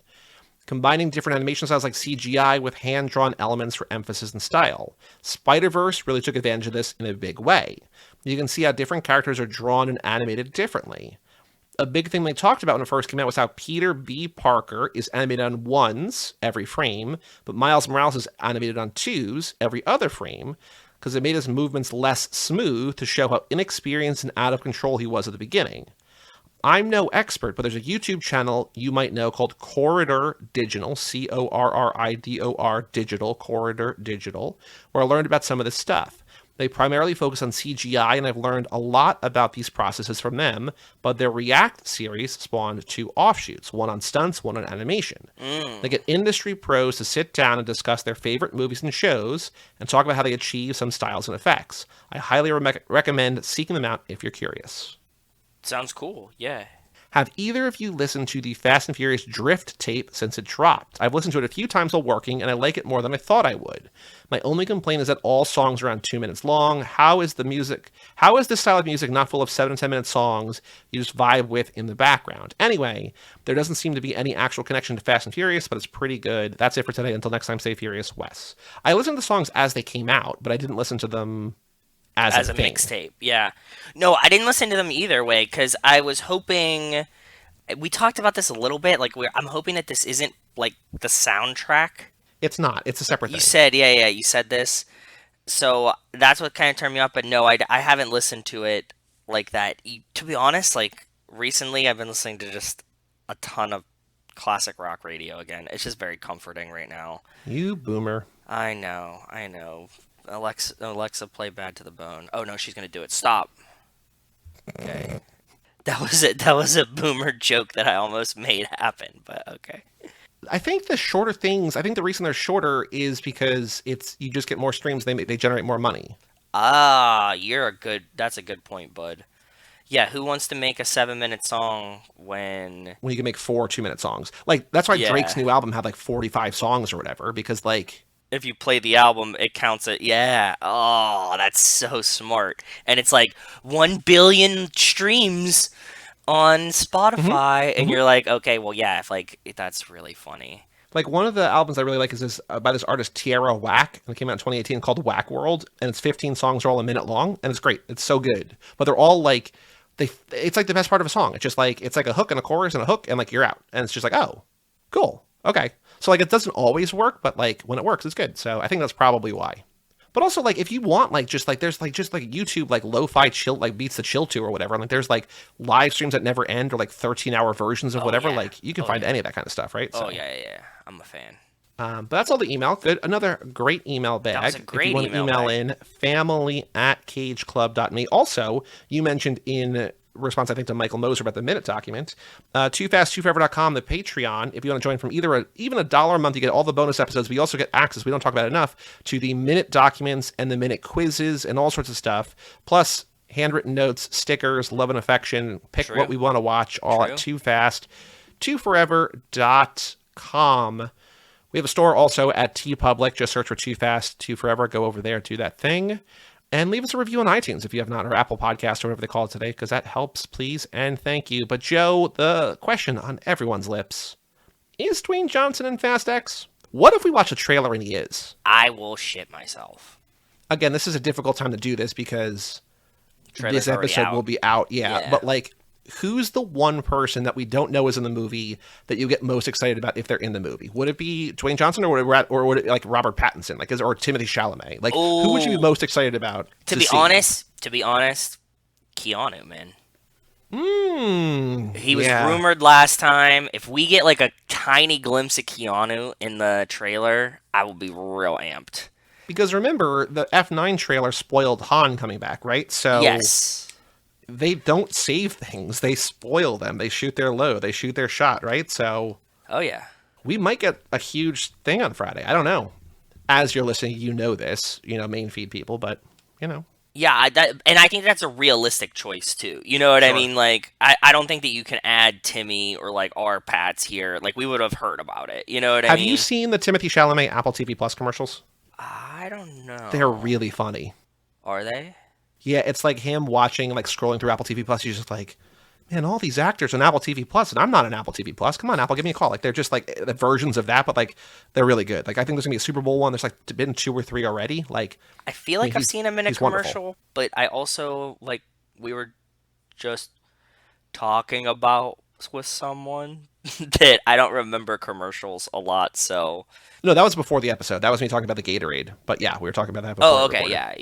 Combining different animation styles like CGI with hand-drawn elements for emphasis and style. Spider-Verse really took advantage of this in a big way. You can see how different characters are drawn and animated differently. A big thing they talked about when it first came out was how Peter B. Parker is animated on ones every frame, but Miles Morales is animated on twos every other frame, because it made his movements less smooth to show how inexperienced and out of control he was at the beginning. I'm no expert, but there's a YouTube channel you might know called Corridor Digital, Corridor Digital, Corridor Digital, where I learned about some of this stuff. They primarily focus on CGI, and I've learned a lot about these processes from them, but their React series spawned two offshoots, one on stunts, one on animation. They get industry pros to sit down and discuss their favorite movies and shows, and talk about how they achieve some styles and effects. I highly recommend seeking them out if you're curious. Sounds cool, yeah. Have either of you listened to the Fast and Furious Drift tape since it dropped? I've listened to it a few times while working, and I like it more than I thought I would. My only complaint is that all songs are around 2 minutes long. How is this style of music not full of 7 to 10 minute songs you just vibe with in the background? Anyway, there doesn't seem to be any actual connection to Fast and Furious, but it's pretty good. That's it for today. Until next time, stay furious, Wes. I listened to the songs as they came out, but I didn't listen to them as a mixtape. Yeah. No, I didn't listen to them either way, because I was hoping. We talked about this a little bit. Like, I'm hoping that this isn't like the soundtrack. It's not. It's a separate thing. You said, yeah, you said this. So that's what kind of turned me off. But no, I haven't listened to it like that. To be honest, like recently, I've been listening to just a ton of classic rock radio again. It's just very comforting right now. You boomer. I know. Alexa, play Bad to the Bone. Oh no, she's gonna do it. Stop. Okay. That was a boomer joke that I almost made happen, but okay. I think the reason they're shorter is because you just get more streams, they generate more money. Ah, that's a good point, bud. Yeah, who wants to make a 7-minute song when you can make 4 2-minute songs? Like, that's why Drake's new album had like 45 songs or whatever, because like if you play the album, it counts it. Yeah. Oh, that's so smart. And it's like 1 billion streams on Spotify, and you're like, okay, well, yeah, that's really funny. Like, one of the albums I really like is this by this artist Tierra Whack, and it came out in 2018 called Whack World, and it's 15 songs are all a minute long, and it's great. It's so good. But they're all like, it's like the best part of a song. It's just like, it's like a hook and a chorus and a hook, and like you're out. And it's just like, oh, cool. Okay. So, like, it doesn't always work, but, like, when it works, it's good. So, I think that's probably why. But also, like, if you want, like, just, like, there's, like, just, like, YouTube, like, lo-fi chill, like, beats to chill to or whatever. And, like, there's, like, live streams that never end or, like, 13-hour versions of whatever. Yeah. Like, you can find any of that kind of stuff, right? So, yeah. I'm a fan. But that's all the email. Good. Another great email bag. That was a great if you want to email in, family@cageclub.me. Also, you mentioned in response, I think, to Michael Moser about the Minute document. TooFastTooForever.com, the Patreon. If you want to join from even $1 a month, you get all the bonus episodes. We also get access, we don't talk about it enough, to the Minute documents and the Minute quizzes and all sorts of stuff. Plus, handwritten notes, stickers, love and affection. Pick what we want to watch, all at TooFastTooForever.com. We have a store also at TeePublic. Just search for Too Fast, Too Forever. Go over there, do that thing. And leave us a review on iTunes if you have not, or Apple Podcast, or whatever they call it today, because that helps, please, and thank you. But Joe, the question on everyone's lips, is Dwayne Johnson in Fast X? What if we watch a trailer and he is? I will shit myself. again, this is a difficult time to do this because Trailer's this already episode out. will be out. Yeah, Yeah. but like, who's the one person that we don't know is in the movie that you get most excited about if they're in the movie? Would it be Dwayne Johnson or would it like Robert Pattinson, like, or Timothy Chalamet? Like, who would you be Oh, most excited about to to be see? honest, Keanu, man. Hmm. He was Yeah. rumored last time. If we get like a tiny glimpse of Keanu in the trailer, I will be real amped. Because remember, the F9 trailer spoiled Han coming back, right? So Yes. they don't save things; they spoil them. They shoot their load. They shoot their shot, right? So Oh yeah. we might get a huge thing on Friday. I don't know. As you're listening, you know this, main feed people, but you know, Yeah, and I think that's a realistic choice too. You know what I sure. mean? Like, I don't think that you can add Timmy or like our Pats here. Like, we would have heard about it. You know what I Have you mean? seen the Timothy Chalamet Apple TV Plus commercials? I don't They're know. really funny. Are they? Yeah, it's like him watching, like scrolling through Apple TV Plus. He's just like, man, all these actors on Apple TV Plus, and I'm not an Apple TV Plus. Come on, Apple, give me a call. Like they're just like the versions of that, but like they're really good. Like I think there's gonna be a Super Bowl one. There's like been two or three already. Like, I feel I mean, like I've seen him in a he's wonderful. commercial, but I also like we were just talking about with someone that I don't remember commercials a lot. So, No, that was before the episode. That was me talking about the Gatorade. But yeah, we were talking about that before oh, we okay, recorded.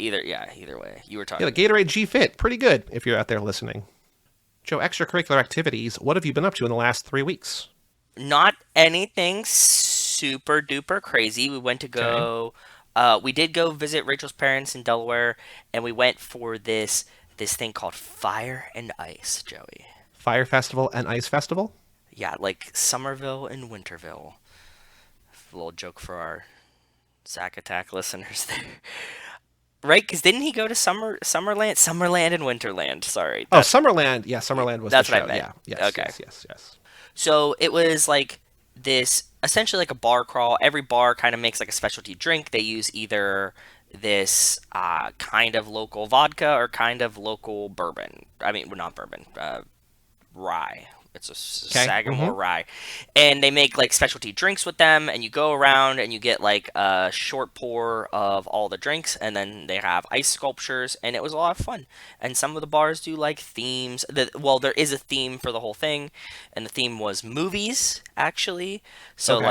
either way, you were Yeah, the talking. Gatorade G Fit, pretty good if you're out there listening. Joe, extracurricular activities. What have you been up to in the last 3 weeks? Not anything super duper crazy. Okay. We did go visit Rachel's parents in Delaware, and we went for this thing called Fire and Ice, Joey. Fire Festival and Ice Festival. Yeah, like Somerville and Winterville. A little joke for our Zack Attack listeners there. Right? Because didn't he go to Summerland and Winterland? Sorry, Oh, Summerland. Yeah, Summerland was the that's what I show. meant. Yeah. Yes. Okay. Yes. Yes. Yes. So it was like this, essentially like a bar crawl. Every bar kind of makes like a specialty drink. They use either this kind of local vodka or kind of local bourbon. I mean, well, not bourbon, rye. It's a Okay. Sagamore rye, and they make like specialty drinks with them. And you go around and you get like a short pour of all the drinks, and then they have ice sculptures, and it was a lot of fun. And some of the bars do like themes. Well, there is a theme for the whole thing, and the theme was movies actually. So Okay.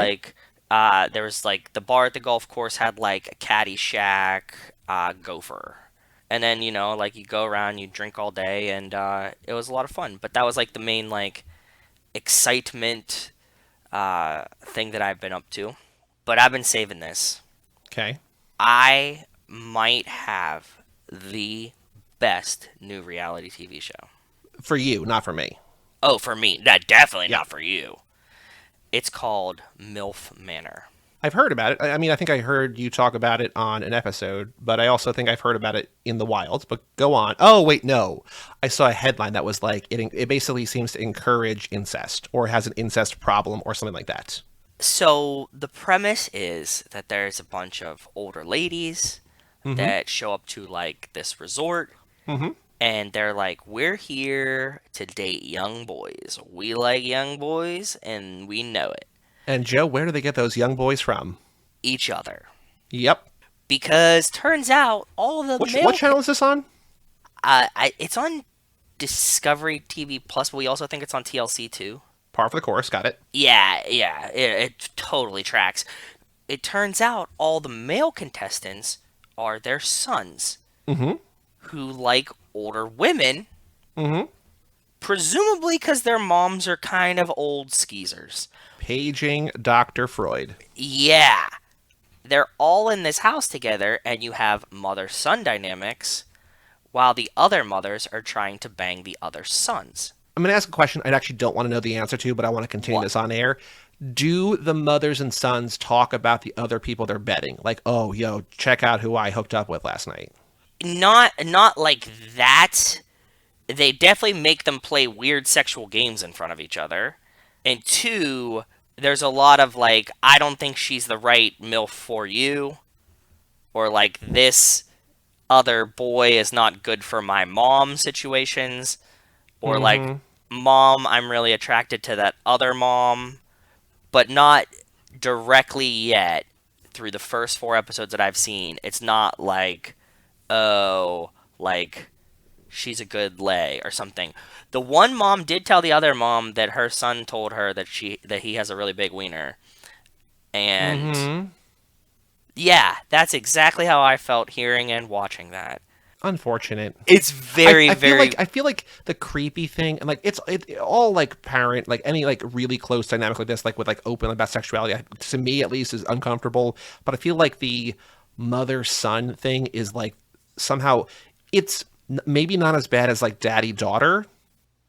like, there was like the bar at the golf course had like a Caddyshack, Gopher, and then like you go around, you drink all day, and it was a lot of fun. But that was like the main like excitement thing that I've been up to. But I've been saving this. Okay. I might have the best new reality TV show. For you, not for me. Oh, for me, that definitely Yeah. not for you. It's called MILF Manor. I've heard about it. I mean, I think I heard you talk about it on an episode, but I also think I've heard about it in the wild. But go on. Oh, wait, no. I saw a headline that was like it basically seems to encourage incest or has an incest problem or something like that. So the premise is that there's a bunch of older ladies Mm-hmm. that show up to like this resort, Mm-hmm. and they're like, we're here to date young boys. We like young boys, and we know it. And Joe, where do they get those young boys from? Each other. Yep. Because turns out all the What male. channel is this on? It's on Discovery TV Plus, but we also think it's on TLC too. Par for the course. Got it. Yeah, it totally tracks. It turns out all the male contestants are their sons Mm-hmm. who like older women, Mm-hmm. presumably because their moms are kind of old skeezers. Paging Dr. Freud. Yeah. They're all in this house together, and you have mother son dynamics, while the other mothers are trying to bang the other sons. I'm going to ask a question I actually don't want to know the answer to, but I want to continue What? this on air. Do the mothers and sons talk about the other people they're betting? Like, oh, yo, check out who I hooked up with last night. Not like that. They definitely make them play weird sexual games in front of each other. And two, there's a lot of like, I don't think she's the right MILF for you, or like this other boy is not good for my mom situations, or like, Mm-hmm. mom, I'm really attracted to that other mom, but not directly yet. Through the first 4 episodes that I've seen, it's not like oh, like she's a good lay or something. The one mom did tell the other mom that her son told her that he has a really big wiener. And Mm-hmm. yeah, that's exactly how I felt hearing and watching that. Unfortunate. It's very, very. I feel like the creepy thing, and like it all like parent, like any like really close dynamic like this, like with like open about sexuality, to me at least, is uncomfortable. But I feel like the mother son thing is like somehow it's maybe not as bad as like daddy daughter,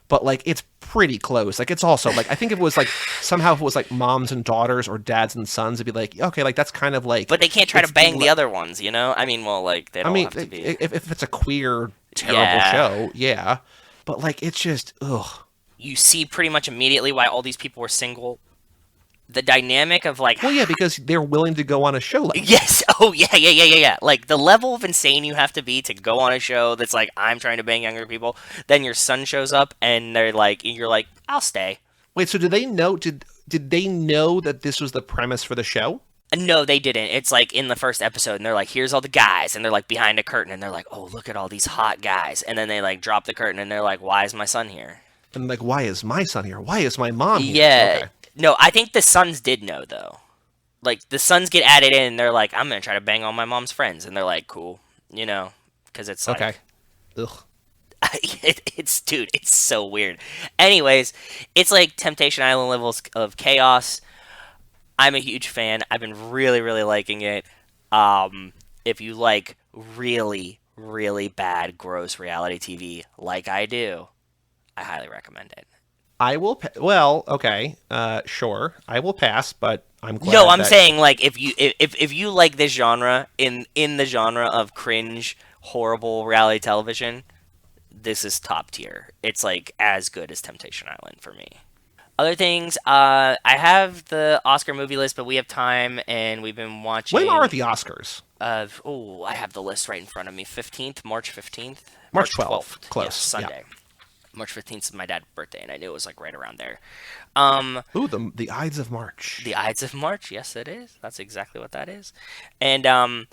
but like it's pretty close. Like it's also like I think if it was like somehow if it was like moms and daughters or dads and sons, it'd be like okay, like that's kind of like. But they can't try to bang the other ones, you know? I mean, well, like they I don't mean, have to be. if it's a queer terrible Yeah. show, yeah, but like it's just ugh. You see pretty much immediately why all these people were single. The dynamic of like Well, yeah, because they're willing to go on a show like that. yes, oh yeah. Like the level of insane you have to be to go on a show that's like I'm trying to bang younger people. Then your son shows up and they're like, you're like, I'll stay. Wait, so did they know? Did they know that this was the premise for the show? No, they didn't. It's like in the first episode, and they're like, "Here's all the guys," and they're like behind a curtain, and they're like, "Oh, look at all these hot guys," and then they like drop the curtain, and they're like, "Why is my son here?" And like, why is my son here? Why is my mom here? Yeah. Okay, No, I think the sons did know though. Like the sons get added in, and they're like, "I'm gonna try to bang all my mom's friends," and they're like, "Cool," you know, because it's okay, like, ugh. it's dude, it's so weird. Anyways, it's like Temptation Island levels of chaos. I'm a huge fan. I've been really, really liking it. If you like really, really bad, gross reality TV like I do, I highly recommend it. I will. Well, okay, sure, I will pass, but I'm No, glad I'm that. saying like if you like this genre in the genre of cringe, horrible reality television, this is top tier. It's like as good as Temptation Island for me. Other things, I have the Oscar movie list, but we have time, and we've been When are watching. the Oscars? Oh, I have the list right in front of me. 15th, March 15th, March March 12th. 12th. Yes, Close. Yeah. Sunday. March 15th is my dad's birthday, and I knew it was like right around there. Ooh, the Ides of March. The Ides of March, yes, it is. That's exactly what that is. And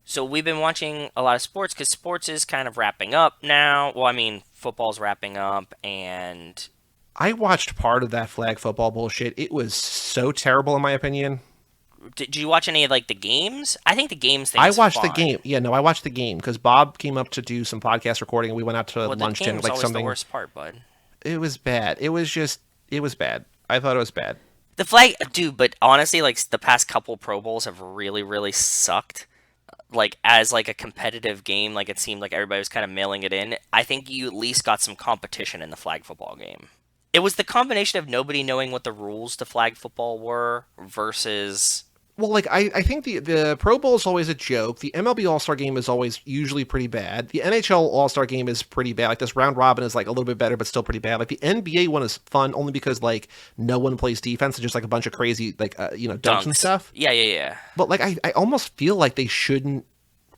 so we've been watching a lot of sports because sports is kind of wrapping up now. Well, I mean, football's wrapping up, and I watched part of that flag football bullshit. It was so terrible in my opinion. did you watch any of like the games? I think the games thing I is watched the fun. game. Yeah, no, I watched the game because Bob came up to do some podcast recording, and we went out to Well, the lunch dinner, game's like always the something. worst part, bud. It was bad. It was bad. I thought it was bad. The flag, dude. But honestly, like the past couple Pro Bowls have really, really sucked. Like as like a competitive game, like it seemed like everybody was kind of mailing it in. I think you at least got some competition in the flag football game. It was the combination of nobody knowing what the rules to flag football were versus Well, like I think the Pro Bowl is always a joke. The MLB All Star Game is always usually pretty bad. The NHL All Star Game is pretty bad. Like this round robin is like a little bit better, but still pretty bad. Like the NBA one is fun only because like no one plays defense. It's just like a bunch of crazy like dunks and dunks. stuff. Yeah. But like I almost feel like they shouldn't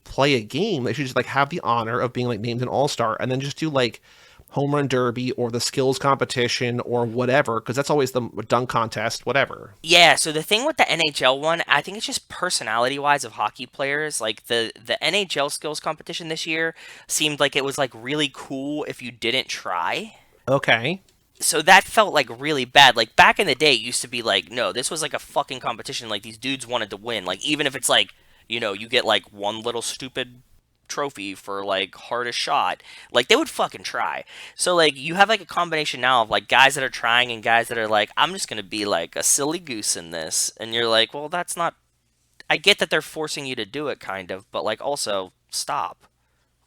play a game. They should just like have the honor of being like named an All Star and then just do like home run derby or the skills competition or whatever because that's always the dunk contest, whatever. Yeah, so the thing with the NHL one, I think it's just personality wise of hockey players. Like the NHL skills competition this year seemed like it was like really cool if you didn't try. Okay. So that felt like really bad. Like back in the day, it used to be like, no, this was like a fucking competition. Like these dudes wanted to win. Like even if it's like, you get like one little stupid trophy for like hardest shot, like they would fucking try. So like you have like a combination now of like guys that are trying and guys that are like, I'm just gonna be like a silly goose in this, and you're like, well, that's not. I get that they're forcing you to do it, kind of, but like also stop,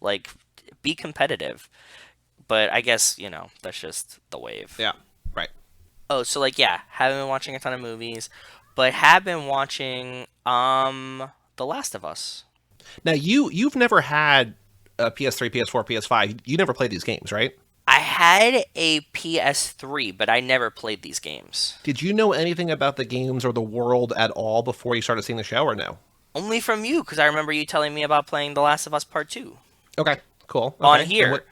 like be competitive. But I guess that's just the wave. Yeah. Right. Oh, so like yeah, haven't been watching a ton of movies, but have been watching The Last of Us. Now you've never had a PS3, PS4, PS5. You never played these games, right? I had a PS3, but I never played these games. Did you know anything about the games or the world at all before you started seeing the show or no? Only from you, because I remember you telling me about playing The Last of Us Part 2 Okay, cool. on Okay. And here.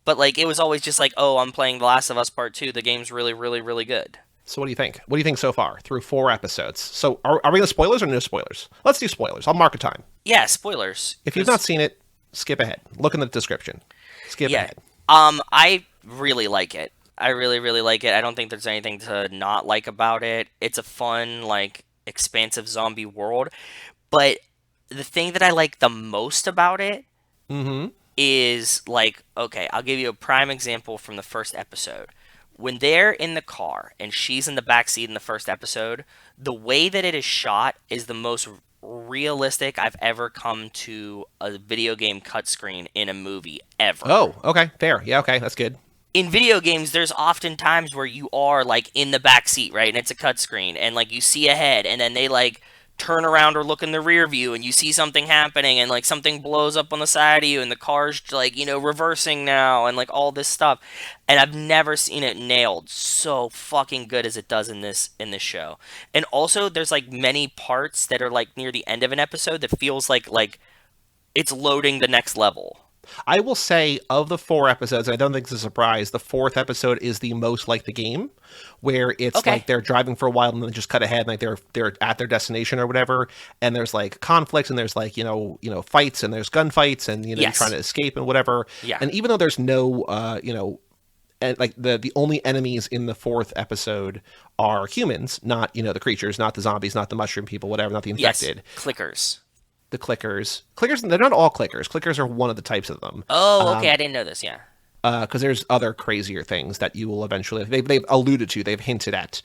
But like it was always just like, oh, I'm playing The Last of Us Part 2. The game's really, really, really good. so what do you think? What do you think so far through 4 episodes? So are we going to spoilers or no spoilers? Let's do spoilers. I'll mark a time. Yeah, spoilers. If you've 'Cause not seen it, Skip ahead. Look in the description. Skip Yeah. ahead. I really like it. I really, really like it. I don't think there's anything to not like about it. It's a fun, like, expansive zombie world. But the thing that I like the most about it Mm-hmm. is, like, okay, I'll give you a prime example from the first episode. When they're in the car and she's in the back seat in the first episode, the way that it is shot is the most realistic I've ever come to a video game cut screen in a movie ever. Oh, okay, fair. Yeah, okay, that's good. In video games, there's often times where you are like in the back seat, right? And it's a cut screen, and like you see ahead, and then they like turn around or look in the rear view, and you see something happening, and like something blows up on the side of you, and the car's like reversing now, and like all this stuff. And I've never seen it nailed so fucking good as it does in this show. And also, there's like many parts that are like near the end of an episode that feels like it's loading the next level. I will say, of the 4 episodes, and I don't think it's a surprise, the 4th episode is the most like the game, where it's Okay. like they're driving for a while and then just cut ahead, and like they're at their destination or whatever, and there's like conflicts and there's like fights and there's gunfights and you're Yes. trying to escape and whatever. Yeah. And even though there's no and like the only enemies in the 4th episode are humans, not the creatures, not the zombies, not the mushroom people, whatever, not the Yes. infected. Clickers. The clickers, they're not all clickers. Clickers are one of the types of them. Oh, okay. I didn't know this. Yeah. Because there's other crazier things that you will eventually they've alluded to, they've hinted at.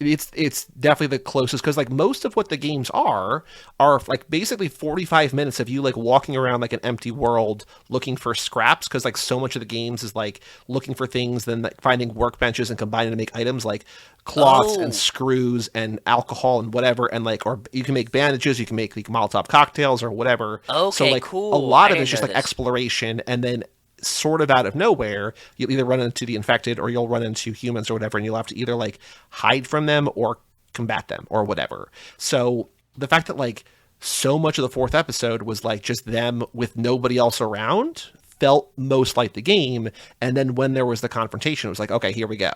It's definitely the closest, because like most of what the games are like basically 45 minutes of you like walking around like an empty world looking for scraps, because like so much of the games is like looking for things, then like finding workbenches and combining to make items like cloths and Oh, screws and alcohol and whatever, and like, or you can make bandages, you can make like Molotov cocktails or whatever. So okay, like a cool. lot I of it's didn't just know like this. exploration, and then sort of out of nowhere, you'll either run into the infected or you'll run into humans or whatever, and you'll have to either like hide from them or combat them or whatever. So the fact that like so much of the 4th episode was like just them with nobody else around felt most like the game. And then when there was the confrontation, it was like, okay, here we go.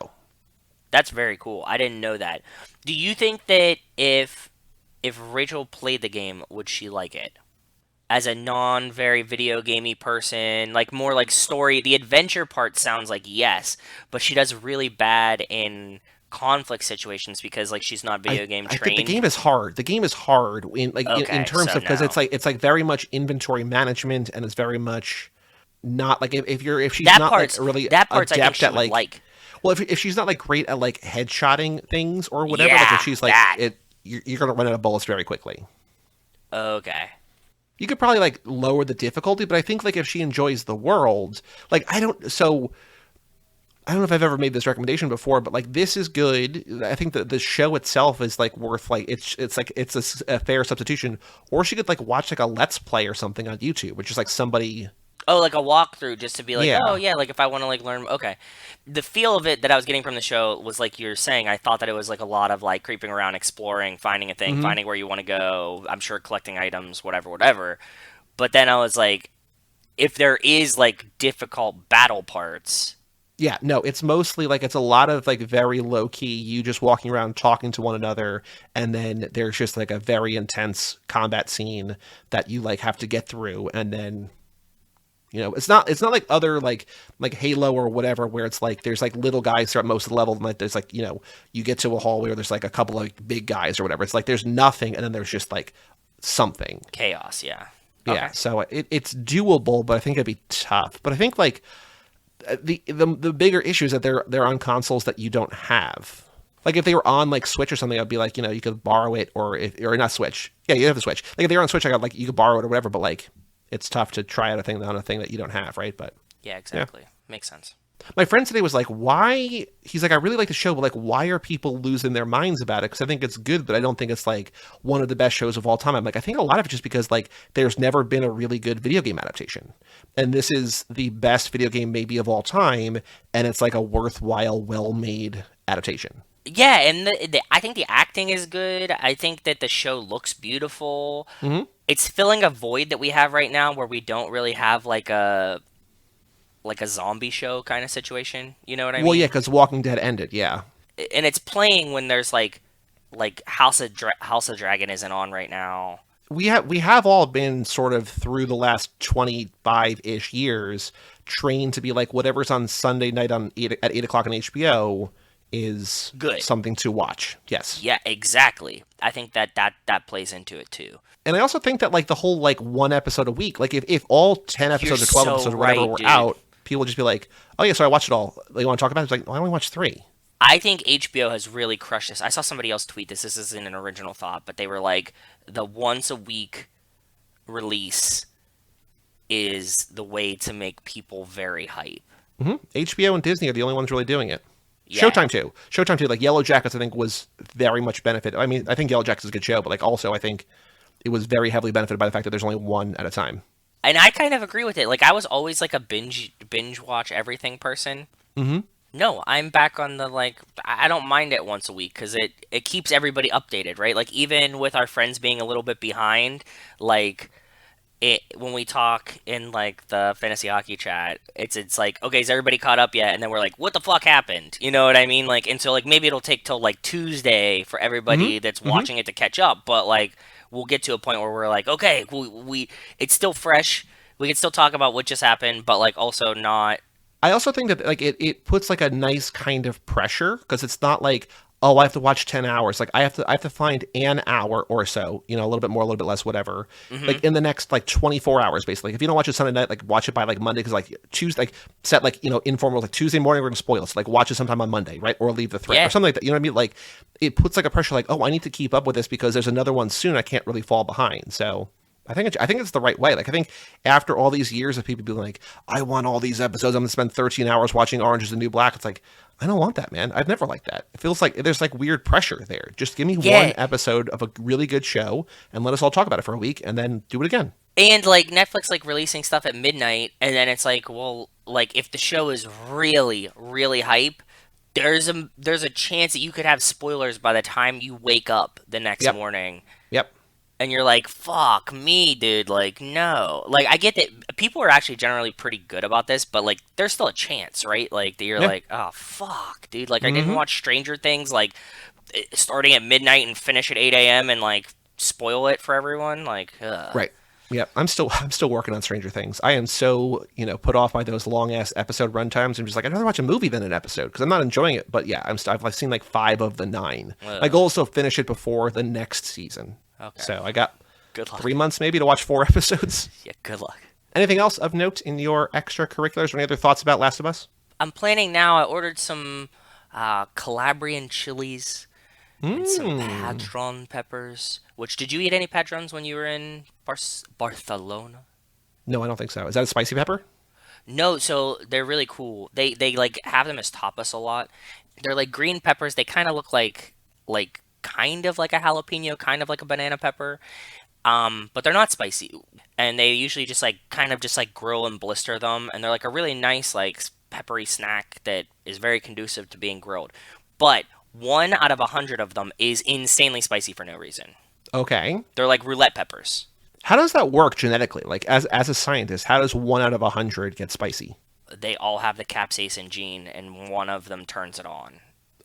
That's very cool. I didn't know that. Do you think that if Rachel played the game, would she like it? As a non very video gamey person, like more like story, the adventure part sounds like yes, but she does really bad in conflict situations because like she's not I, video game I think the trained. game is hard. The game is hard in like in Okay, terms so of, because no. it's like very much inventory management, and it's very much not like if she's That not like part's really that part's I think adept she at would like, like. well, if she's not like great at like headshotting things or whatever, like if Yeah, she's like that. it, you're gonna run out of bullets very quickly. Okay. You could probably like lower the difficulty, but I think like if she enjoys the world, like I don't know if I've ever made this recommendation before, but like this is good. I think that the show itself is like worth like it's like it's a fair substitution. Or she could like watch like a let's play or something on YouTube, which is like somebody. Oh, like a walkthrough just to be like, oh Yeah. yeah, like if I want to like learn. Okay, the feel of it that I was getting from the show was like you're saying. I thought that it was like a lot of like creeping around, exploring, finding a thing, Hmm. finding where you want to go. I'm sure collecting items, whatever, whatever. But then I was like, if there is like difficult battle parts, Yeah, no, it's mostly like it's a lot of like very low key, you just walking around talking to one another, and then there's just like a very intense combat scene that you like have to get through, and then it's not like other like Halo or whatever, where it's like there's like little guys throughout most of the level, and like there's like you get to a hallway where there's like a couple of big guys or whatever. It's like there's nothing, and then there's just like something. chaos. Yeah. Yeah, Okay. so it's doable, but I think it'd be tough. But I think like the bigger issue is that they're on consoles that you don't have. Like if they were on like Switch or something, I'd be like, you could borrow it, or not Switch. Yeah, you have the Switch. Like if they were on Switch, I got like you could borrow it or whatever. But like it's tough to try out a thing on a thing that you don't have, right? But Yeah. yeah, Exactly. Makes sense. my friend today was like, why? He's like, I really like the show, but like, why are people losing their minds about it? Because I think it's good, but I don't think it's like one of the best shows of all time. I'm like, I think a lot of it just because like there's never been a really good video game adaptation, and this is the best video game maybe of all time, and it's like a worthwhile, well-made adaptation. Yeah, and I think the acting is good. I think that the show looks beautiful. Hmm. It's filling a void that we have right now where we don't really have like a zombie show kind of situation. You know what I Well, yeah, mean? because Walking Dead ended. Yeah. And it's playing when there's like House of Dragon isn't on right now. we have all been sort of through the last 25-ish years trained to be like whatever's on Sunday night at 8 o'clock on HBO is Good. something to watch. Yes. Yeah, exactly. I think that plays into it too. And I also think that like the whole like one episode a week, like if all 10 episodes or 12 episodes or whatever were out, people would just be like, oh yeah, so I watched it all. Like, you want to talk about it? It's like, why don't we watch 3? I think HBO has really crushed this. I saw somebody else tweet this. This isn't an original thought, but they were like, the once a week release is the way to make people very hype. HBO and Disney are the only ones really doing it. Yeah. Showtime too. Like Yellow Jackets, I think was very much benefited. I mean, I think Yellow Jackets is a good show, but like also I think it was very heavily benefited by the fact that there's only one at a time. And I kind of agree with it. Like I was always like a binge watch everything person. Mm-hmm. No, I'm back on the like. I don't mind it once a week because it keeps everybody updated, right? Like even with our friends being a little bit behind, like when we talk in like the fantasy hockey chat, it's like, okay, is everybody caught up yet? And then we're like, what the fuck happened? You know what I mean? Like, and so like maybe it'll take till like Tuesday for everybody that's watching it to catch up, but like we'll get to a point where we're like, okay, we it's still fresh. We can still talk about what just happened, but like also not. I also think that like it puts like a nice kind of pressure because it's not like, oh, I have to watch 10 hours. Like I have to find an hour or so, a little bit more, a little bit less, whatever. Like in the next like 24 hours, basically. If you don't watch it Sunday night, like watch it by like Monday because like Tuesday, like set like informal like Tuesday morning we're gonna spoil it. So, like watch it sometime on Monday, right? Or leave the thread or something like that. You know what I mean? Like it puts like a pressure, like, oh, I need to keep up with this because there's another one soon. I can't really fall behind. So. I think it's the right way. Like I think after all these years of people being like, I want all these episodes, I'm gonna spend 13 hours watching Orange Is the New Black. It's like, I don't want that, man. I've never liked that. It feels like there's like weird pressure there. Just give me one episode of a really good show and let us all talk about it for a week and then do it again. And like Netflix like releasing stuff at midnight and then it's like, well, like if the show is really, really hype, there's a chance that you could have spoilers by the time you wake up the next morning. Yep. And you're like, fuck me, dude. Like, no. Like, I get that people are actually generally pretty good about this, but, like, there's still a chance, right? Like, that you're like, oh, fuck, dude. Like, I didn't watch Stranger Things, like, starting at midnight and finish at 8 a.m. and, like, spoil it for everyone. Like, Right. Yeah, I'm still working on Stranger Things. I am so, put off by those long-ass episode runtimes. I'm just like, I'd rather watch a movie than an episode because I'm not enjoying it. But, yeah, I've seen, like, 5 of the 9. My goal is to finish it before the next season. Okay. So I got good luck. 3 months maybe to watch 4 episodes. Yeah, good luck. Anything else of note in your extracurriculars or any other thoughts about Last of Us? I'm planning now. I ordered some Calabrian chilies and some padron peppers. Which, did you eat any padrons when you were in Barcelona? No, I don't think so. Is that a spicy pepper? No, so they're really cool. They like have them as tapas a lot. They're like green peppers. They kind of look like kind of like a jalapeno, kind of like a banana pepper, but they're not spicy. And they usually just like kind of just like grill and blister them, and they're like a really nice like peppery snack that is very conducive to being grilled. But 1 out of 100 of them is insanely spicy for no reason. Okay. They're like roulette peppers. How does that work genetically? Like as a scientist, how does 1 out of 100 get spicy? They all have the capsaicin gene, and one of them turns it on.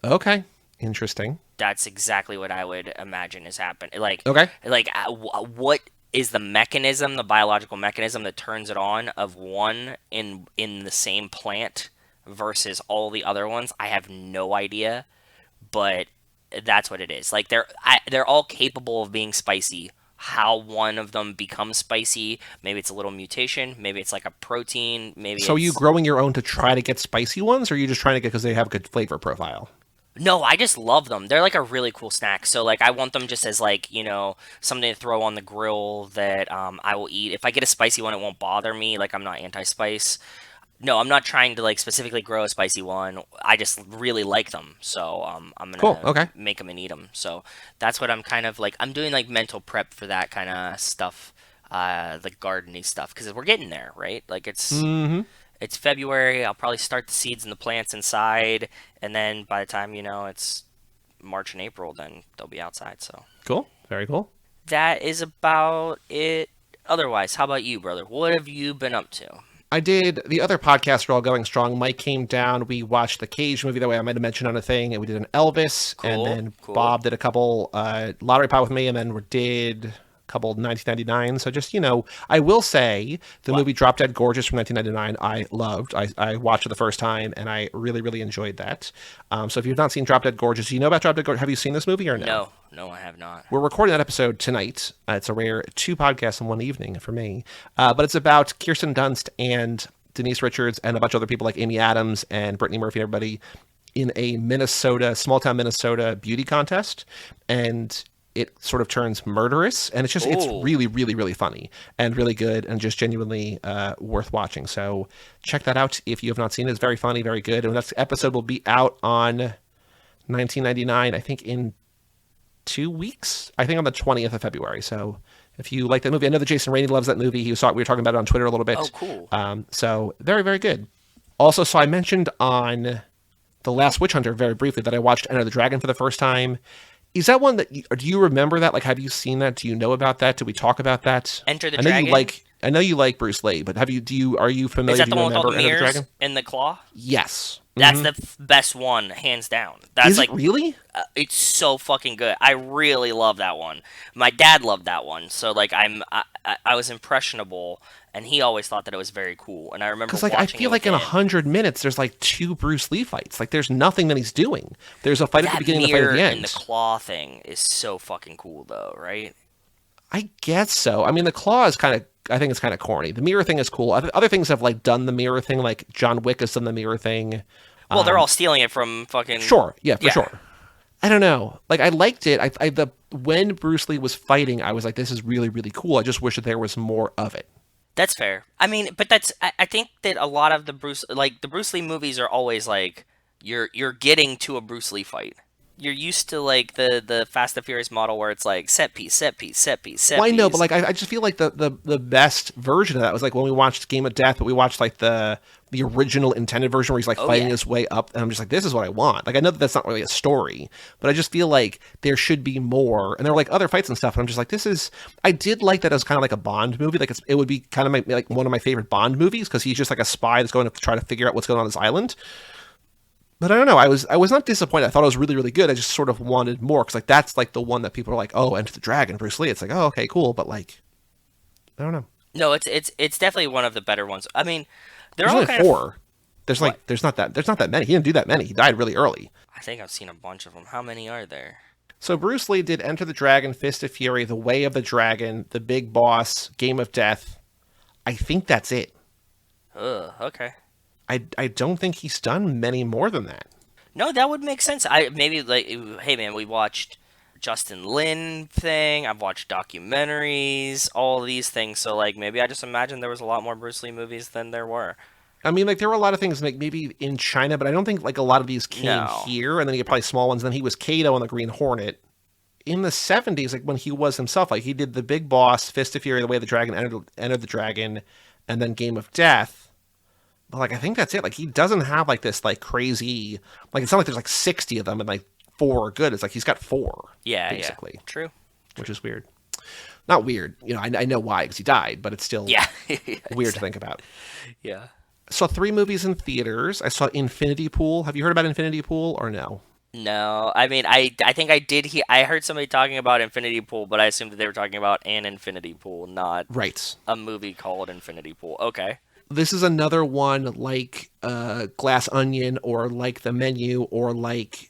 Okay. Interesting. That's exactly what I would imagine is happening. Like, okay. Like, what is the mechanism, the biological mechanism that turns it on of one in the same plant versus all the other ones? I have no idea, but that's what it is. Like, they're all capable of being spicy. How one of them becomes spicy, maybe it's a little mutation, maybe it's like a protein, maybe. So are you growing your own to try to get spicy ones, or are you just trying to get because they have a good flavor profile? No, I just love them. They're like a really cool snack. So like I want them just as like, something to throw on the grill that I will eat. If I get a spicy one, it won't bother me. Like I'm not anti-spice. No, I'm not trying to like specifically grow a spicy one. I just really like them. So I'm going to make them and eat them. So that's what I'm kind of like. I'm doing like mental prep for that kind of stuff, the gardening stuff. Because we're getting there, right? Like it's... It's February. I'll probably start the seeds and the plants inside, and then by the time it's March and April, then they'll be outside. So cool, very cool. That is about it. Otherwise, how about you, brother? What have you been up to? I did the other podcasts are all going strong. Mike came down. We watched the Cage movie that way I might have mentioned on a thing, and we did an Elvis, and then Bob did a couple lottery pile with me, and then we did a couple 1999. So just, I will say the movie Drop Dead Gorgeous from 1999, I loved. I watched it the first time, and I really, really enjoyed that. So if you've not seen Drop Dead Gorgeous, you know about Drop Dead Gorgeous. Have you seen this movie or no? No, I have not. We're recording that episode tonight. It's a rare 2 podcasts in one evening for me. But it's about Kirsten Dunst and Denise Richards and a bunch of other people like Amy Adams and Brittany Murphy and everybody in a small town Minnesota beauty contest. And it sort of turns murderous. And it's really, really, really funny and really good and just genuinely worth watching. So check that out if you have not seen it. It's very funny, very good. And that episode will be out on 1999, I think in 2 weeks. I think on the 20th of February. So if you like that movie, I know that Jason Rainey loves that movie. We were talking about it on Twitter a little bit. Oh, cool. So very, very good. Also, so I mentioned on The Last Witch Hunter very briefly that I watched Enter the Dragon for the first time. Is that one that do you remember that? Like, have you seen that? Do you know about that? Did we talk about that? Enter the Dragon? I know you like Bruce Lee, but are you familiar? Is that the one called the mirrors in the claw? Yes. That's the best one, hands down. That's Is it really? It's so fucking good. I really love that one. My dad loved that one, so like I was impressionable, and he always thought that it was very cool. And I remember because I feel like in 100 minutes there's like 2 Bruce Lee fights. Like there's nothing that he's doing. There's a fight at the beginning, and a fight at the end. And the claw thing is so fucking cool, though, right? I guess so. I mean, the claw is I think it's kind of corny. The mirror thing is cool. Other things have like done the mirror thing, like John Wick has done the mirror thing. Well, they're all stealing it from fucking. Sure, yeah, for sure. I don't know. Like I liked it. When Bruce Lee was fighting, I was like, this is really, really cool. I just wish that there was more of it. That's fair. I mean, but I think that a lot of the Bruce Lee movies are always like you're getting to a Bruce Lee fight. You're used to like the Fast and Furious model where it's like set piece, set piece, set piece, set piece. Well, I know, but like I just feel like the best version of that was like when we watched Game of Death, but we watched like the original intended version where he's like fighting his way up, and I'm just like, this is what I want. Like I know that's not really a story, but I just feel like there should be more. And there were like other fights and stuff, and I'm just like, I did like that as kind of like a Bond movie. Like it would be kind of like one of my favorite Bond movies because he's just like a spy that's going to try to figure out what's going on this island. But I don't know. I was not disappointed. I thought it was really, really good. I just sort of wanted more because like that's like the one that people are like, oh, Enter the Dragon, Bruce Lee. It's like, oh, okay, cool. But like, I don't know. No, it's definitely one of the better ones. I mean, there's only 4. There's not that many. He didn't do that many. He died really early. I think I've seen a bunch of them. How many are there? So Bruce Lee did Enter the Dragon, Fist of Fury, The Way of the Dragon, The Big Boss, Game of Death. I think that's it. Okay. I don't think he's done many more than that. No, that would make sense. Maybe like, hey man, we watched Justin Lin thing. I've watched documentaries, all these things. So like maybe I just imagined there was a lot more Bruce Lee movies than there were. I mean, like there were a lot of things like maybe in China, but I don't think like a lot of these came here. And then he had probably small ones. And then he was Kato on the Green Hornet. In the 70s, like when he was himself, like he did The Big Boss, Fist of Fury, The Way of the Dragon, Enter the Dragon, and then Game of Death. But like I think that's it. Like he doesn't have like this like crazy like it's not like there's like 60 of them and like 4 are good. It's like he's got 4. Yeah, basically. Yeah. True. Which is weird. Not weird. I know why because he died, but it's still weird to think about. Yeah. I saw 3 movies in theaters. I saw Infinity Pool. Have you heard about Infinity Pool or no? No, I mean I think I did. I heard somebody talking about Infinity Pool, but I assumed that they were talking about an Infinity Pool, not a movie called Infinity Pool. Okay. This is another one like Glass Onion or like The Menu or like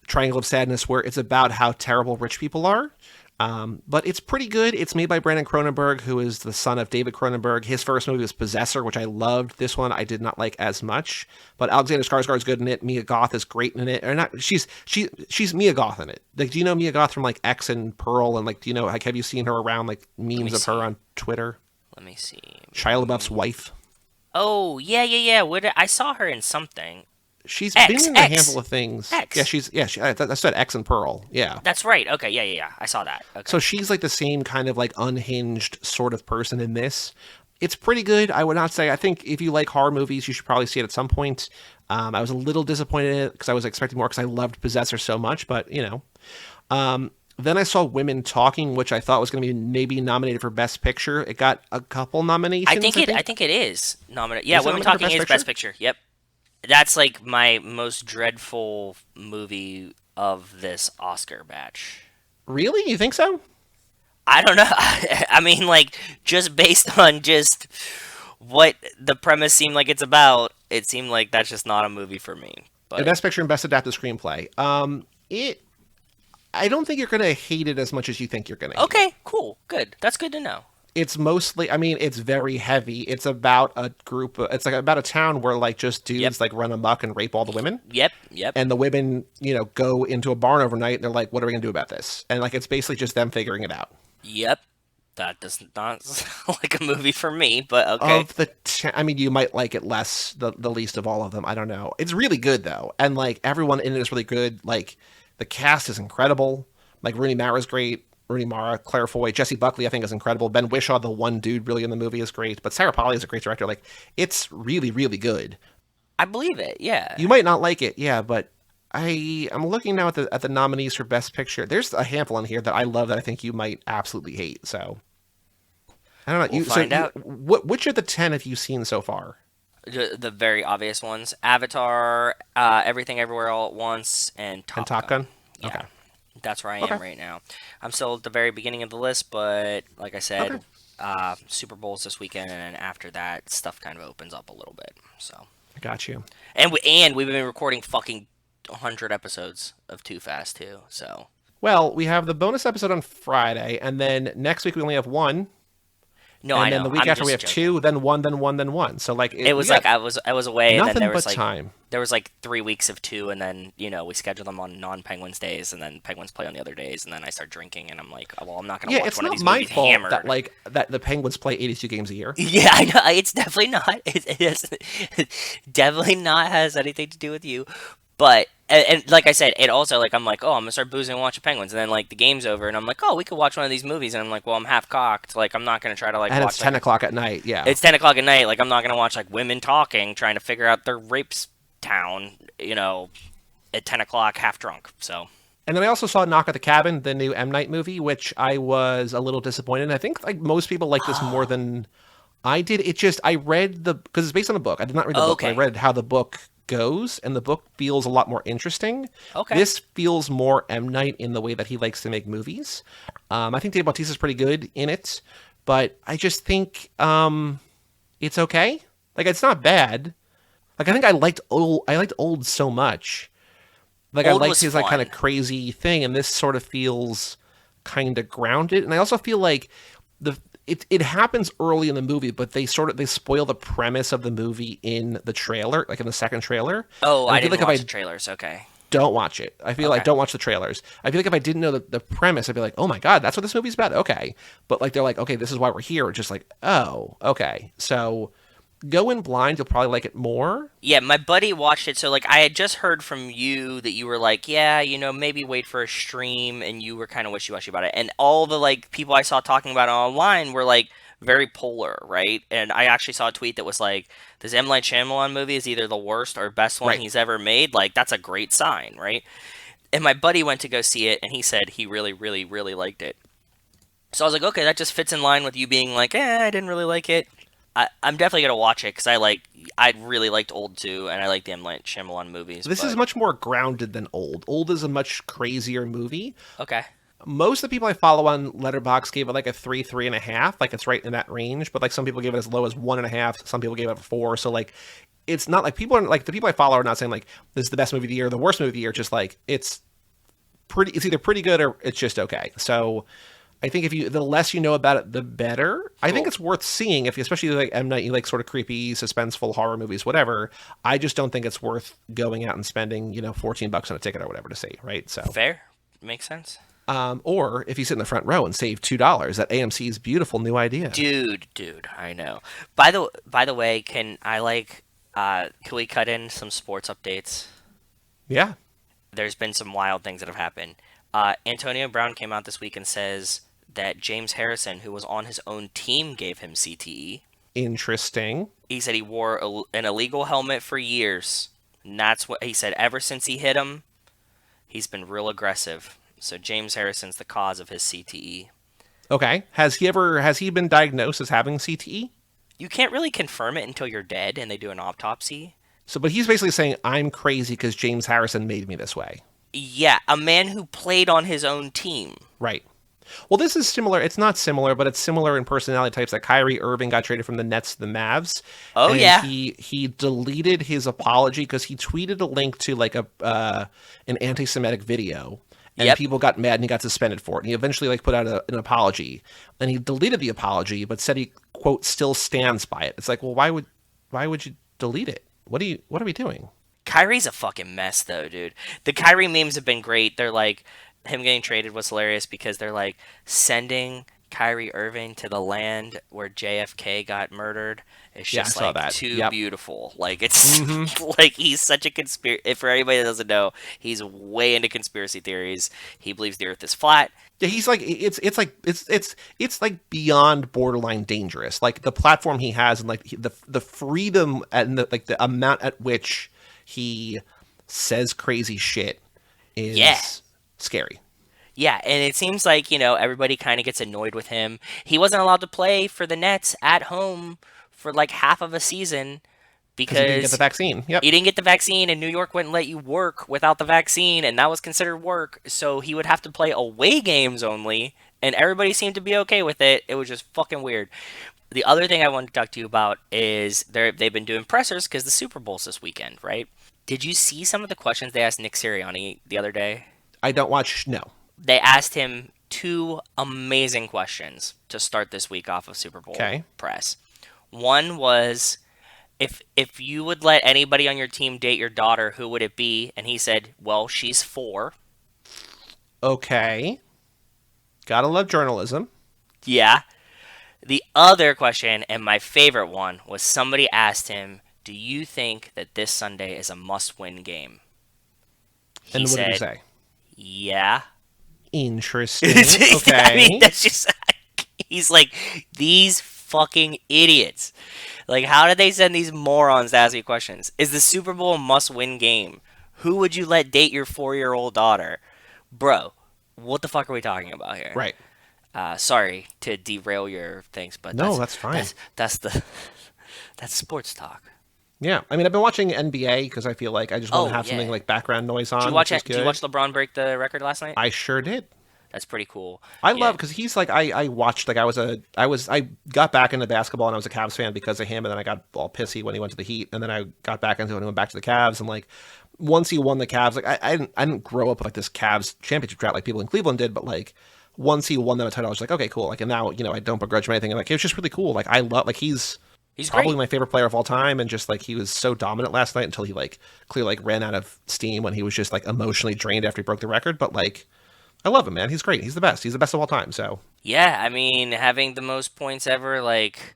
Triangle of Sadness where it's about how terrible rich people are. But it's pretty good. It's made by Brandon Cronenberg, who is the son of David Cronenberg. His first movie was Possessor, which I loved. This one I did not like as much. But Alexander Skarsgård's good in it. Mia Goth is great in it. Or not? She's Mia Goth in it. Like, do you know Mia Goth from like X and Pearl? And like, do you know? Like, have you seen her around like memes of her on Twitter? Let me see. Shia LaBeouf's wife. Oh yeah. I saw her in something. She's been in a handful of things. X. Yeah, I said X and Pearl. Yeah. That's right. Okay, yeah. I saw that. Okay. So she's like the same kind of like unhinged sort of person in this. It's pretty good. I would not say. I think if you like horror movies, you should probably see it at some point. I was a little disappointed in it because I was expecting more because I loved Possessor so much, but Then I saw Women Talking, which I thought was going to be maybe nominated for Best Picture. It got a couple nominations. I think it is nominated. Yeah, Women Talking is Best Picture. Yep. That's like my most dreadful movie of this Oscar batch. Really? You think so? I don't know. I mean, like, just based on just what the premise seemed like it's about, it seemed like that's just not a movie for me. But Best Picture and Best Adapted Screenplay. It. I don't think you're gonna hate it as much as you think you're gonna hate it. okay, cool, good. That's good to know. It's mostly, I mean, it's very heavy. It's about a group. It's like about a town where like just Yep, dudes like run amok and rape all the women. yep. And the women, go into a barn overnight and they're like, what are we going to do about this? And like, it's basically just them figuring it out. Yep. That does not sound like a movie for me, but okay. I mean, you might like it less, the least of all of them. I don't know. It's really good though. And like, everyone in it is really good. Like, the cast is incredible. Like, Rooney Mara's great. Rooney Mara, Claire Foy, Jesse Buckley, I think is incredible. Ben Whishaw, the one dude really in the movie, is great. But Sarah Polley is a great director. Like, it's really, really good. I believe it. Yeah. You might not like it, yeah, but I'm looking now at the nominees for Best Picture. There's a handful in here that I love that I think you might absolutely hate. So I don't know. We'll find out. Which of the 10 have you seen so far? The very obvious ones: Avatar, Everything Everywhere All at Once, and And Top Top Gun. Gun? Yeah, Okay. that's where I Okay. am right now. I'm still at the very beginning of the list, but like I Okay. said, Super Bowl's this weekend, and then after that, stuff kind of opens up a little bit. So, I got you. and we've been recording fucking 100 episodes of Too Fast too. So Well, we have the bonus episode on Friday, and then next week we only have one, no, I and then know. the week I'm after we just have joking. two, then one, then one, then one. So like It we was got like I was away, and then nothing but time. there was like 3 weeks of two, and then we scheduled them on non-Penguins days, and then Penguins play on the other days, and then I start drinking, and I'm like, oh, well, I'm not gonna Yeah, watch it's one of not these my movies fault hammered. that the Penguins play 82 games a year. Yeah, I know. It's definitely not. It definitely not has anything to do with you. But and like I said, it also like I'm like, oh, I'm gonna start boozing and watch the Penguins, and then like the game's over, and I'm like, oh, we could watch one of these movies, and I'm like, well, I'm half cocked, like I'm not gonna try to like And it's watch 10 like o'clock at night. Yeah. it's 10 o'clock at night, like I'm not gonna watch like women talking, trying to figure out their rapes town, at 10 o'clock, half drunk. So And then I also saw Knock at the Cabin, the new M. Night movie, which I was a little disappointed. I think like most people like this more than I did. I read because it's based on a book. I did not read the book, but I okay, read how the book goes, and the book feels a lot more interesting. okay, This feels more M. Night in the way that he likes to make movies. I think Dave Bautista is pretty good in it, but I just think it's okay. Like, it's not bad. Like, I think I liked Old so much. Like, I Old liked was his like kind fun. of crazy thing, and this sort of feels kind of grounded. And I also feel like it happens early in the movie, but they spoil the premise of the movie in the trailer, like in the second trailer. Oh, And I I feel didn't like if watch I the trailers. Okay, don't watch it, I feel like okay, don't watch the trailers. I feel like if I didn't know the premise, I'd be like, oh my god, that's what this movie's about. Okay, but like they're like, okay, this is why we're here. It's just like, oh, okay. So go in blind, you'll probably like it more. yeah. My buddy watched it, so like I had just heard from you that you were like, yeah, maybe wait for a stream, and you were kind of wishy-washy about it, and all the like people I saw talking about it online were like very polar, right? And I actually saw a tweet that was like, this M. Night Shyamalan movie is either the worst or best one Right. he's ever made. Like, that's a great sign, right? And my buddy went to go see it, and he said he really, really, really liked it. So I was like, okay, that just fits in line with you being like, I didn't really like it. I'm definitely gonna watch it because I really liked Old too, and I like the M. Night Shyamalan movies. This is But much more grounded than Old. Old is a much crazier movie. okay, Most of the people I follow on Letterboxd gave it like a 3.5. Like, it's right in that range. But like, some people gave it as low as 1.5. Some people gave it a 4. So like, it's not like people are like, the people I follow are not saying like this is the best movie of the year, the worst movie of the year. Just like, it's either pretty good or it's just okay. So I think the less you know about it, the better. I think cool. it's worth seeing if especially like M. Night, you like sort of creepy, suspenseful horror movies, whatever. I just don't think it's worth going out and spending $14 on a ticket or whatever to see, right? So Fair, makes sense. or if you sit in the front row and save $2 at AMC's beautiful new idea. Dude, I know. By the way, can we cut in some sports updates? Yeah. There's been some wild things that have happened. Antonio Brown came out this week and says that James Harrison, who was on his own team, gave him CTE. Interesting. He said he wore an illegal helmet for years, and that's what he said. Ever since he hit him, he's been real aggressive. So James Harrison's the cause of his CTE. Okay. Has he been diagnosed as having CTE? You can't really confirm it until you're dead and they do an autopsy. So, but he's basically saying I'm crazy because James Harrison made me this way. Yeah, a man who played on his own team. Right. Well, this is similar. It's not similar, but it's similar in personality types. That Kyrie Irving got traded from the Nets to the Mavs, Oh and yeah. he deleted his apology because he tweeted a link to like a an anti-Semitic video, and Yep. people got mad and he got suspended for it. And he eventually like put out an apology, and he deleted the apology, but said he quote still stands by it. It's like, well, why would you delete it? What are we doing? Kyrie's a fucking mess, though, dude. The Kyrie memes have been great. They're like, him getting traded was hilarious because they're like sending Kyrie Irving to the land where JFK got murdered. It's Yeah, I just saw like that. too Yep. beautiful. Like it's Mm-hmm. like he's such a conspiracy. For anybody that doesn't know, he's way into conspiracy theories. He believes the Earth is flat. Yeah, he's like it's like beyond borderline dangerous. Like the platform he has and like the freedom and the like the amount at which he says crazy shit Yeah. is scary. Yeah, and it seems like, everybody kind of gets annoyed with him. He wasn't allowed to play for the Nets at home for like half of a season Because he didn't get the because vaccine. Yep. he didn't get the vaccine and New York wouldn't let you work without the vaccine and that was considered work. So he would have to play away games only and everybody seemed to be okay with it. It was just fucking weird. The other thing I wanted to talk to you about is they've been doing pressers because the Super Bowl's this weekend, right? Did you see some of the questions they asked Nick Sirianni the other day? I don't watch. No. They asked him two amazing questions to start this week off of Super Bowl Okay. press. One was if you would let anybody on your team date your daughter, who would it be? And he said, "Well, she's 4." Okay. Gotta love journalism. Yeah. The other question, and my favorite one, was somebody asked him, "Do you think that this Sunday is a must-win game?" He And what did he said, say? "Yeah." Interesting. I mean, Okay. that's just he's like these fucking idiots. Like, how did they send these morons to ask you questions? Is the Super Bowl a must-win game? Who would you let date your 4-year-old daughter, bro? What the fuck are we talking about here? Right. Sorry to derail your things, but No, that's fine. that's the that's sports talk. Yeah. I mean, I've been watching NBA because I feel like I just want Oh to have something yeah. like background noise Did you on, watch which is it? Did you good. watch LeBron break the record last night? I sure did. That's pretty cool. I Yeah. love because he's like I watched like I got back into basketball and I was a Cavs fan because of him and then I got all pissy when he went to the Heat and then I got back into it and he went back to the Cavs and like once he won the Cavs like I didn't grow up with like this Cavs championship drought like people in Cleveland did but like once he won that title I was like okay cool like and now I don't begrudge him anything and like it was just really cool like I love like he's He's probably great. my favorite player of all time and just like he was so dominant last night until he like clearly like ran out of steam when he was just like emotionally drained after he broke the record but like I love him, man. He's great. He's the best. He's the best of all time. So Yeah, I mean, having the most points ever, like,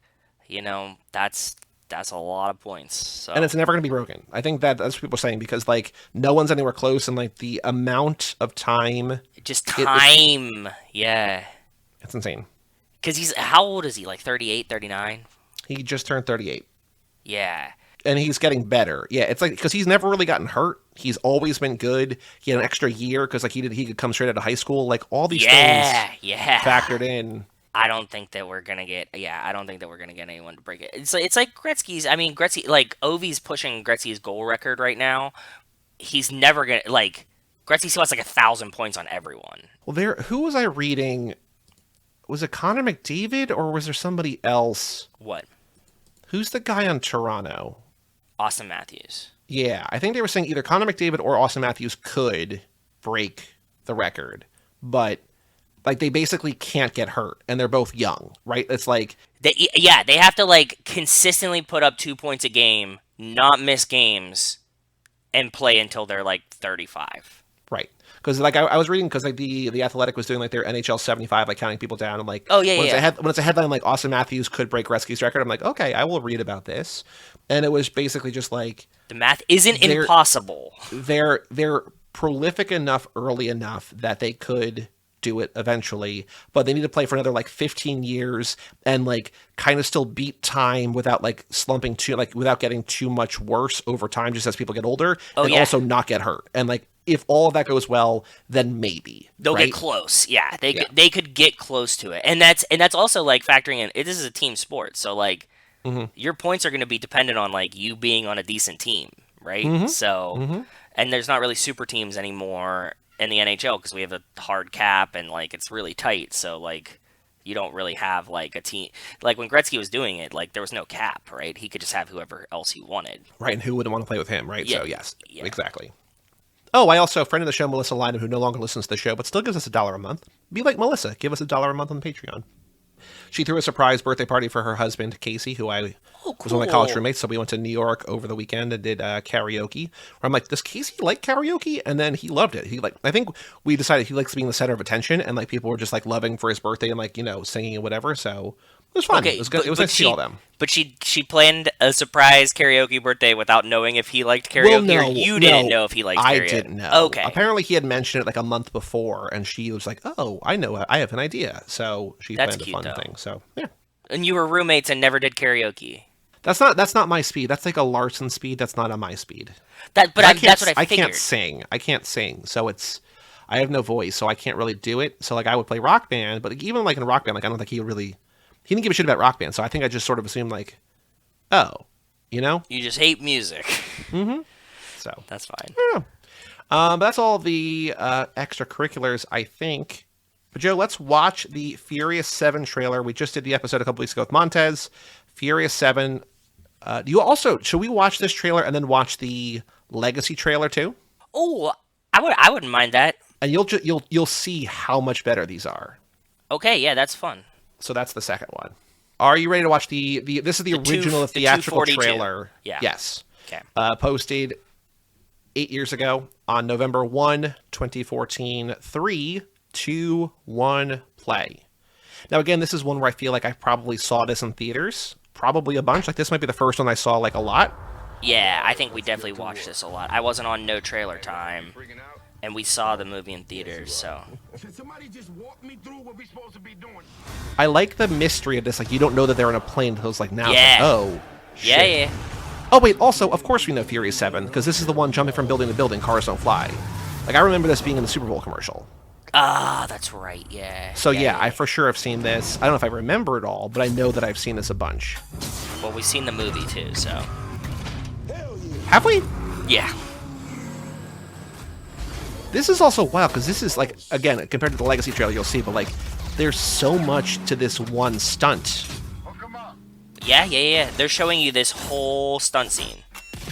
that's a lot of points. and So it's never going to be broken. I think that's what people are saying because like no one's anywhere close, and like the amount of time, just it's time, yeah. it's insane. Because how old is he? Like 38, 39? He just turned 38, Yeah. and he's getting better. Yeah, it's like because he's never really gotten hurt. He's always been good. He had an extra year because like he could come straight out of high school. Like all these things Yeah, yeah. factored in. I don't think that we're gonna get. Yeah, I don't think that we're gonna get anyone to break it. It's like Gretzky's. I mean, Gretzky, like Ovi's pushing Gretzky's goal record right now. He's never gonna like Gretzky still has like 1,000 points on everyone. Well, who was I reading? Was it Connor McDavid or was there somebody else? What? Who's the guy on Toronto? Austin Matthews. Yeah, I think they were saying either Connor McDavid or Austin Matthews could break the record, but like they basically can't get hurt, and they're both young, right? It's like They have to like consistently put up 2 points a game, not miss games, and play until they're like 35. right because like I was reading because like the Athletic was doing like their NHL 75 like counting people down and like Oh yeah, when yeah. when it's a headline like Austin Matthews could break Gretzky's record, I'm like okay, I will read about this, and it was basically just like The math isn't they're impossible. they're prolific enough early enough that they could do it eventually, but they need to play for another like 15 years and like kind of still beat time without like slumping too like without getting too much worse over time just as people get older Oh and yeah, also not get hurt. And like if all of that goes well, then maybe, they'll get right? close. Yeah, Yeah. they could get close to it, and that's also like factoring in. This is a team sport, so like Hmm. your points are going to be dependent on like you being on a decent team, right? Hmm. So, Hmm. and there's not really super teams anymore. in the NHL because we have a hard cap and like it's really tight. So like you don't really have like a team like when Gretzky was doing it. Like there was no cap, right? He could just have whoever else he wanted. Right, and who wouldn't want to play with him, right? Yeah, So yes, yeah. exactly. Oh, I also, a friend of the show, Melissa Lynham, who no longer listens to the show, but still gives us $1 a month. Be like Melissa, give us $1 a month on Patreon. She threw a surprise birthday party for her husband, Casey, who was one of my college roommates. So we went to New York over the weekend and did karaoke. Where I'm like, does Casey like karaoke? And then he loved it. I think we decided he likes being the center of attention, and like people were just like loving for his birthday and like singing and whatever. So it was fun. Okay, it was good. It was nice to see all them. But she planned a surprise karaoke birthday without knowing if he liked karaoke, or you didn't know if he liked karaoke. I didn't know. Okay. Apparently he had mentioned it like a month before, and she was like, "Oh, I know. I have an idea." So she planned a fun thing. So yeah. And you were roommates and never did karaoke. That's not my speed. That's like a Larson speed. That's not on my speed. That's what I figured. I can't sing. So I have no voice, so I can't really do it. So like I would play Rock Band, but even like in Rock Band, like I don't think he didn't give a shit about Rock Band. So I think I just sort of assumed like, oh, you just hate music. Mm-hmm. So that's fine. Yeah. But that's all the extracurriculars, I think. But Joe, let's watch the Furious 7 trailer. We just did the episode a couple weeks ago with Montez. Furious 7. Should we watch this trailer and then watch the Legacy trailer too? Oh, I wouldn't mind that. And you'll see how much better these are. Okay, yeah, that's fun. So that's the second one. Are you ready to watch this is the original theatrical trailer. Yeah. Yes. Okay. Posted 8 years ago on November 1, 2014. 3, 2, 1, play. Now again, this is one where I feel like I probably saw this in theaters. Probably a bunch. Like this might be the first one I saw like a lot. Yeah, I think we definitely watched this a lot. I wasn't on no trailer time. And we saw the movie in theaters, so. I like the mystery of this. Like, you don't know that they're on a plane until it's like now. Yeah. Like, oh, shit. Yeah. Oh, wait, also, of course we know Furious 7, because this is the one jumping from building to building, cars don't fly. Like, I remember this being in the Super Bowl commercial. Ah, that's right, yeah. So, yeah, I for sure have seen this. I don't know if I remember it all, but I know that I've seen this a bunch. Well, we've seen the movie, too, so. Have we? Yeah. This is also wild, because this is, like, again, compared to the Legacy trailer you'll see, but, like, there's so much to this one stunt. Yeah. They're showing you this whole stunt scene.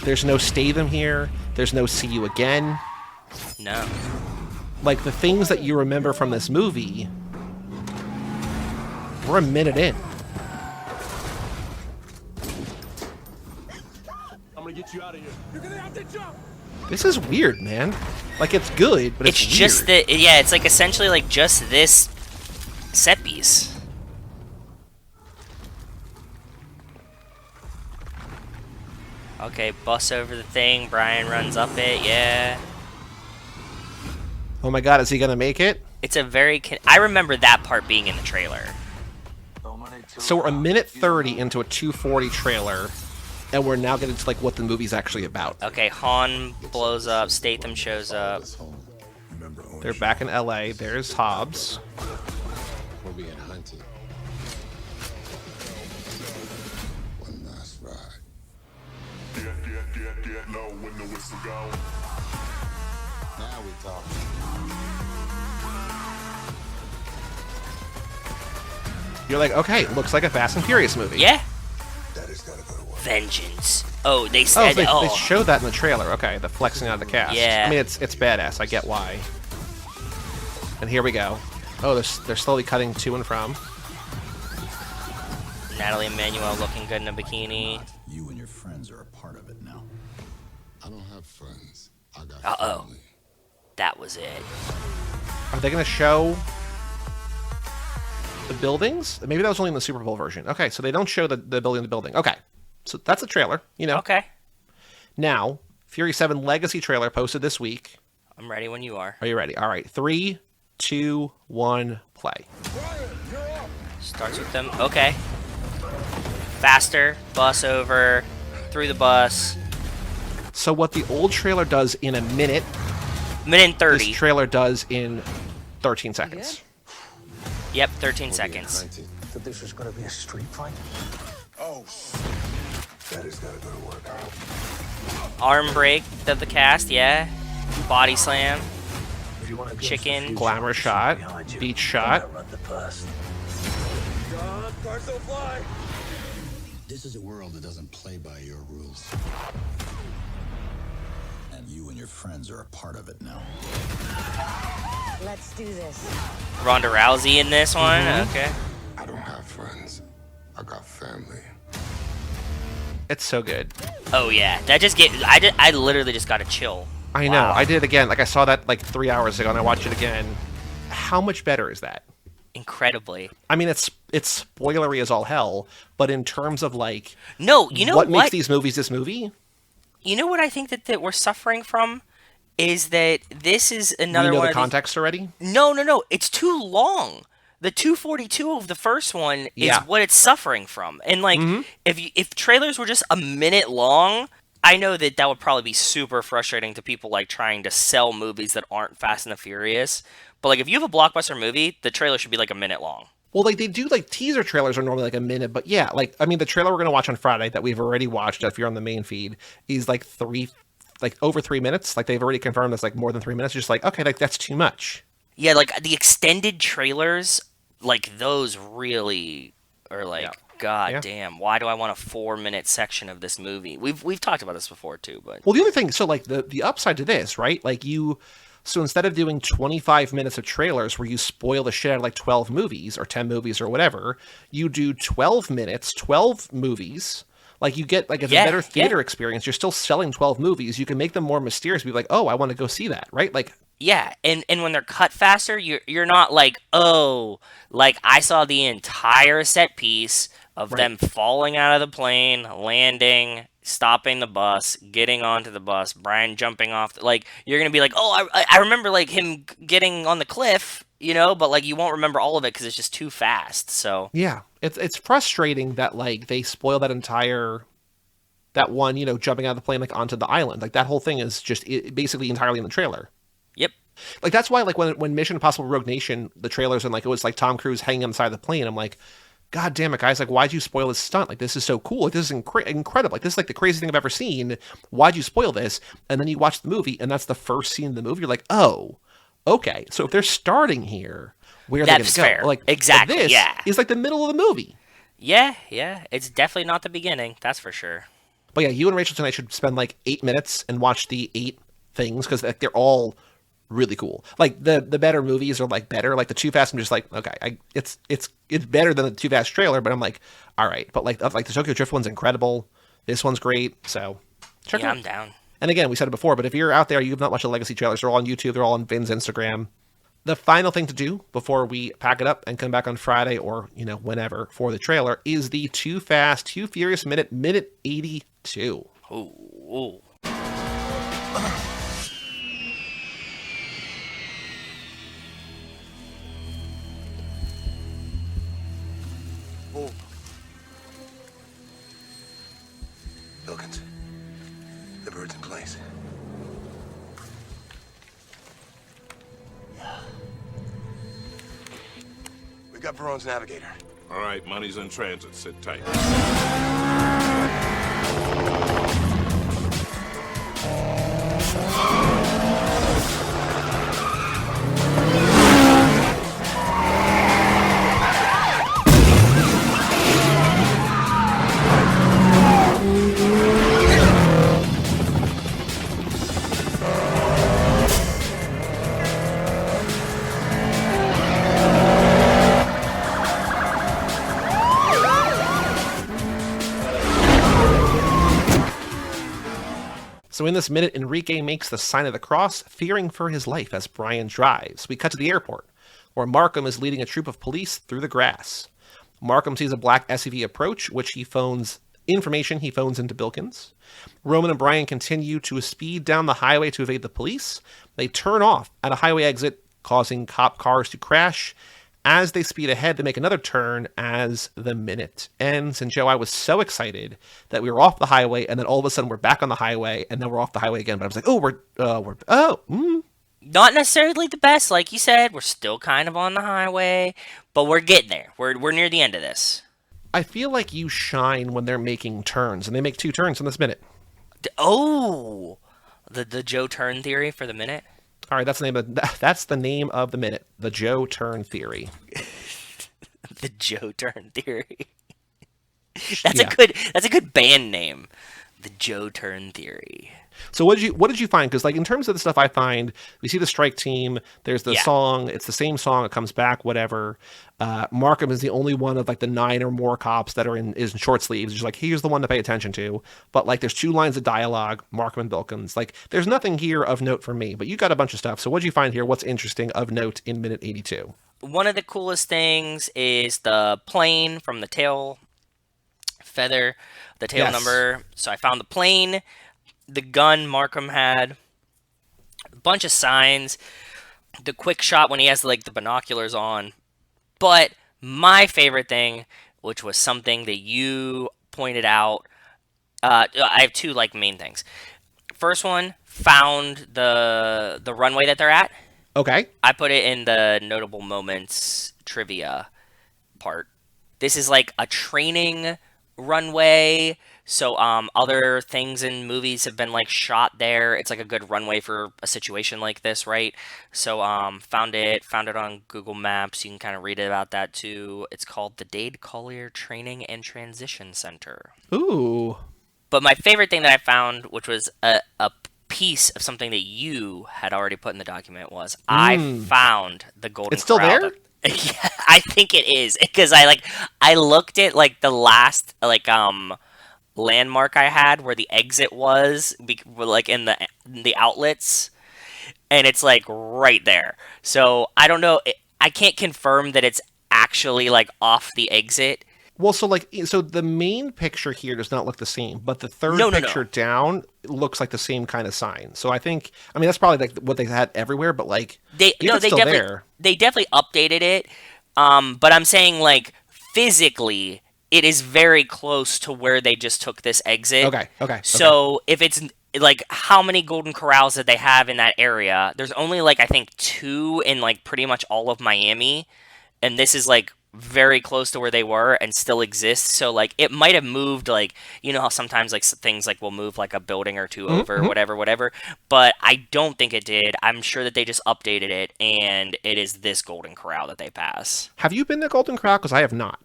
There's no stay them here. There's no see you again. No. Like, the things that you remember from this movie, we're a minute in. I'm gonna get you out of here. You're gonna have to jump. This is weird, man. Like, it's good, but it's weird. Just it's like essentially like just this set piece. Okay, bus over the thing, Brian runs up it, yeah. Oh my god, is he gonna make it? It's a very... I remember that part being in the trailer. So we're a minute 30 into a 2:40 trailer, and we're now getting to like what the movie's actually about. Okay, Han blows up, Statham shows up. They're back in LA. There's Hobbs. We're being hunted. One last ride. Get low when the whistle go. Now we talk. You're like, okay, looks like a Fast and Furious movie. Yeah. Daddy's gotta go to work. Vengeance. Oh, they said... They showed that in the trailer. Okay, the flexing out of the cast. Yeah. I mean, it's badass. I get why. And here we go. Oh, they're slowly cutting to and from. Natalie Emmanuel looking good in a bikini. You and your friends are a part of it now. I don't have friends. I got Uh-oh. family. That was it. Are they going to show the buildings? Maybe that was only in the Super Bowl version. Okay, so they don't show the building. Okay, so that's a trailer, Okay. Now, Fury 7 Legacy trailer posted this week. I'm ready when you are. Are you ready? All right, 3, 2, 1, play. Starts with them. Okay. Faster. Bus over. Through the bus. So what the old trailer does in a minute, Minute and 30. this trailer does in 13 seconds. Yep, 13 We're being seconds. hunted. That this was gonna be a street fight. Oh, Daddy's gotta go to work. Arm break of the cast, yeah. Body slam. chicken. Glamour shot. Beach shot. This is a world that doesn't play by your rules. And you and your friends are a part of it now. Let's do this. Ronda Rousey in this one. Okay. I don't have friends. I got family. It's so good. Oh yeah, that just I literally just got a chill. I know. I did it again. Like I saw that like 3 hours ago, and I watched it again. How much better is that? Incredibly. I mean, it's spoilery as all hell, but in terms of like, no, you know what makes these movies this movie? You know what I think that we're suffering from is that this is another you know one. The context already? No. It's too long. The 2:42 of the first one is what it's suffering from. And like, if trailers were just a minute long, I know that would probably be super frustrating to people like trying to sell movies that aren't Fast and the Furious. But like, if you have a blockbuster movie, the trailer should be like a minute long. Well, like they do, like teaser trailers are normally like a minute, but yeah, like I mean, the trailer we're gonna watch on Friday that we've already watched, if you're on the main feed, is like over 3 minutes. Like they've already confirmed that's like more than 3 minutes. Just like okay, like that's too much. Yeah, like the extended trailers, like those really are like, God damn, why do I want a 4-minute section of this movie? We've talked about this before too, but well, the other thing, so like the upside to this, right? Like so instead of doing 25 minutes of trailers where you spoil the shit out of like 12 movies or 10 movies or whatever, you do 12 minutes, 12 movies. Like you get like it's a better theater experience. You're still selling 12 movies. You can make them more mysterious. Be like, oh, I want to go see that, right? Like yeah, and when they're cut faster, you're not like, oh, like I saw the entire set piece of them falling out of the plane, landing, stopping the bus, getting onto the bus, Brian jumping off. Like you're gonna be like, oh, I remember like him getting on the cliff, you know, but like you won't remember all of it because it's just too fast. So yeah, it's frustrating that like they spoil that one, you know, jumping out of the plane like onto the island. Like that whole thing is just basically entirely in the trailer. Yep. Like that's why like when Mission Impossible Rogue Nation, the trailers and like it was like Tom Cruise hanging on the side of the plane, I'm like, God damn it, guys! Like, why'd you spoil this stunt? Like, this is so cool. Like, this is incredible. Like, this is like the craziest thing I've ever seen. Why'd you spoil this? And then you watch the movie, and that's the first scene of the movie. You're like, oh, okay. So if they're starting here, where are they going to go? Fair. Like, exactly. This is like the middle of the movie. Yeah. It's definitely not the beginning. That's for sure. But yeah, you and Rachel tonight should spend like 8 minutes and watch the 8 things because like, they're all really cool. Like the better movies are like better. Like the Too Fast, I'm just like, okay, it's better than the Too Fast trailer, but I'm like, all right. But like the Tokyo Drift one's incredible. This one's great. So check it out. I'm down. And again, we said it before, but if you're out there, you have not watched the Legacy trailers. They're all on YouTube. They're all on Vin's Instagram. The final thing to do before we pack it up and come back on Friday or, you know, whenever for the trailer is the Too Fast, Too Furious minute 82. Ooh. Wilkins, the bird's in place. We got Veron's navigator. All right, money's in transit. Sit tight. So in this minute, Enrique makes the sign of the cross, fearing for his life as Brian drives. We cut to the airport, where Markham is leading a troop of police through the grass. Markham sees a black SUV approach, which he phones into Bilkins. Roman and Brian continue to speed down the highway to evade the police. They turn off at a highway exit, causing cop cars to crash. As they speed ahead, they make another turn as the minute ends. And Joe, I was so excited that we were off the highway, and then all of a sudden we're back on the highway, and then we're off the highway again. But I was like, Not necessarily the best, like you said. We're still kind of on the highway, but we're getting there. We're near the end of this. I feel like you shine when they're making turns, and they make 2 turns in this minute. Oh, the Joe turn theory for the minute. All right, that's the name of the minute. The Joe Turn Theory. The Joe Turn Theory. That's a good band name. The Joe Turn Theory. So what did you find? Because like in terms of the stuff I find, we see the strike team. There's the song. It's the same song. It comes back. Whatever. Markham is the only one of like the 9 or more cops that is in short sleeves. Just like here's the one to pay attention to. But like there's 2 lines of dialogue. Markham and Bilkins. Like there's nothing here of note for me. But you got a bunch of stuff. So what did you find here? What's interesting of note in minute 82? One of the coolest things is the plane from the tail feather, the tail number. So I found the plane. The gun Markham had, a bunch of signs, the quick shot when he has like the binoculars on. But my favorite thing, which was something that you pointed out, I have 2 like main things. First one, found the runway that they're at. Okay. I put it in the notable moments trivia part. This is like a training runway. So other things in movies have been like shot there. It's like a good runway for a situation like this, right? So found it on Google Maps. You can kind of read about that too. It's called the Dade Collier Training and Transition Center. Ooh. But my favorite thing that I found, which was a piece of something that you had already put in the document, was I found the Golden Corral. It's still there? Yeah, I think it is, because I looked at like the last landmark I had where the exit was, like in the outlets, and it's like right there. So I don't know. I can't confirm that it's actually like off the exit. Well, so the main picture here does not look the same, but the third picture down looks like the same kind of sign. So I mean that's probably like what they had everywhere, but like they definitely updated it. But I'm saying like physically, it is very close to where they just took this exit. Okay. So if it's like, how many Golden Corrals did they have in that area? There's only like I think 2 in like pretty much all of Miami, and this is like very close to where they were and still exists. So like it might have moved, like, you know how sometimes like things like will move like a building or 2 over, whatever. But I don't think it did. I'm sure that they just updated it, and it is this Golden Corral that they pass. Have you been to Golden Corral? Because I have not.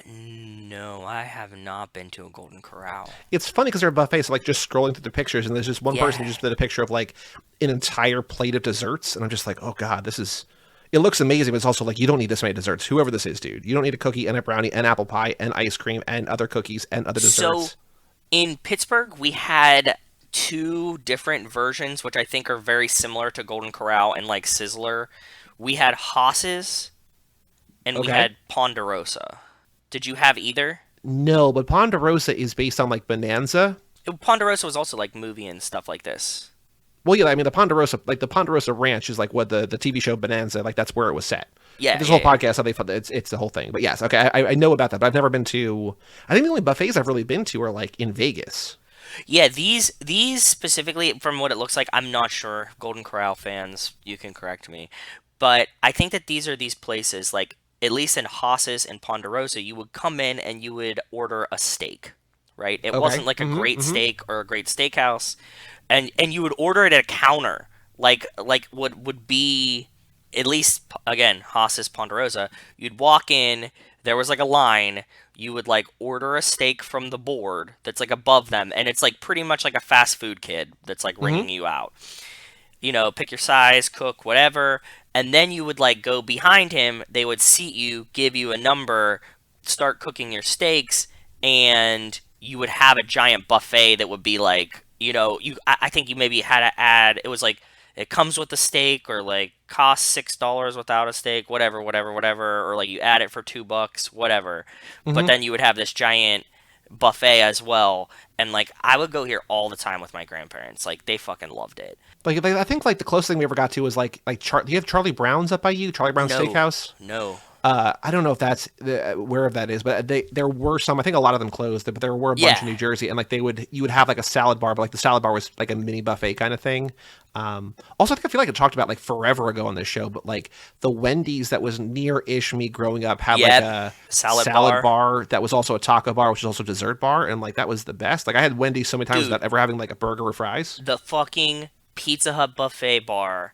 No, I have not been to a Golden Corral. It's funny because they're a buffet, so like just scrolling through the pictures, and there's just one person who just did a picture of like an entire plate of desserts, and I'm just like, oh god, it looks amazing, but it's also like, you don't need this many desserts. Whoever this is, dude. You don't need a cookie and a brownie and apple pie and ice cream and other cookies and other desserts. So in Pittsburgh, we had 2 different versions, which I think are very similar to Golden Corral and like Sizzler. We had Haas's and we had Ponderosa. Did you have either? No, but Ponderosa is based on like Bonanza. Ponderosa was also like movie and stuff like this. Well, yeah, I mean the Ponderosa Ranch is like what the TV show Bonanza, like that's where it was set. Yeah, this whole podcast, how they it's the whole thing. But yes, okay, I know about that, but I've never been to. I think the only buffets I've really been to are like in Vegas. Yeah, these specifically, from what it looks like, I'm not sure. Golden Corral fans, you can correct me, but I think that these are these places like, at least in Haas's and Ponderosa, you would come in and you would order a steak, right? It wasn't like a great steak or a great steakhouse, and you would order it at a counter, like what would be, at least again, Haas's, Ponderosa. You'd walk in, there was like a line. You would like order a steak from the board that's like above them, and it's like pretty much like a fast food kid that's like ringing you out. You know, pick your size, cook, whatever. And then you would like go behind him, they would seat you, give you a number, start cooking your steaks, and you would have a giant buffet that would be like, you know, I think you maybe had to add, it was like, it comes with a steak, or like costs $6 without a steak, whatever, or like you add it for $2, whatever. But then you would have this giant buffet as well, and like I would go here all the time with my grandparents. Like they fucking loved it. Like I think like the closest thing we ever got to was do you have Charlie Brown's up by you? Charlie Brown's Steakhouse? No. I don't know if that's where that is, but there were some. I think a lot of them closed, but there were a bunch in New Jersey, and like you would have like a salad bar, but like the salad bar was like a mini buffet kind of thing. Also, I feel like I talked about like forever ago on this show, but like the Wendy's that was near-ish me growing up had like a salad bar that was also a taco bar, which is also a dessert bar, and like that was the best. Like I had Wendy's so many times without ever having like a burger or fries. The fucking Pizza Hut buffet bar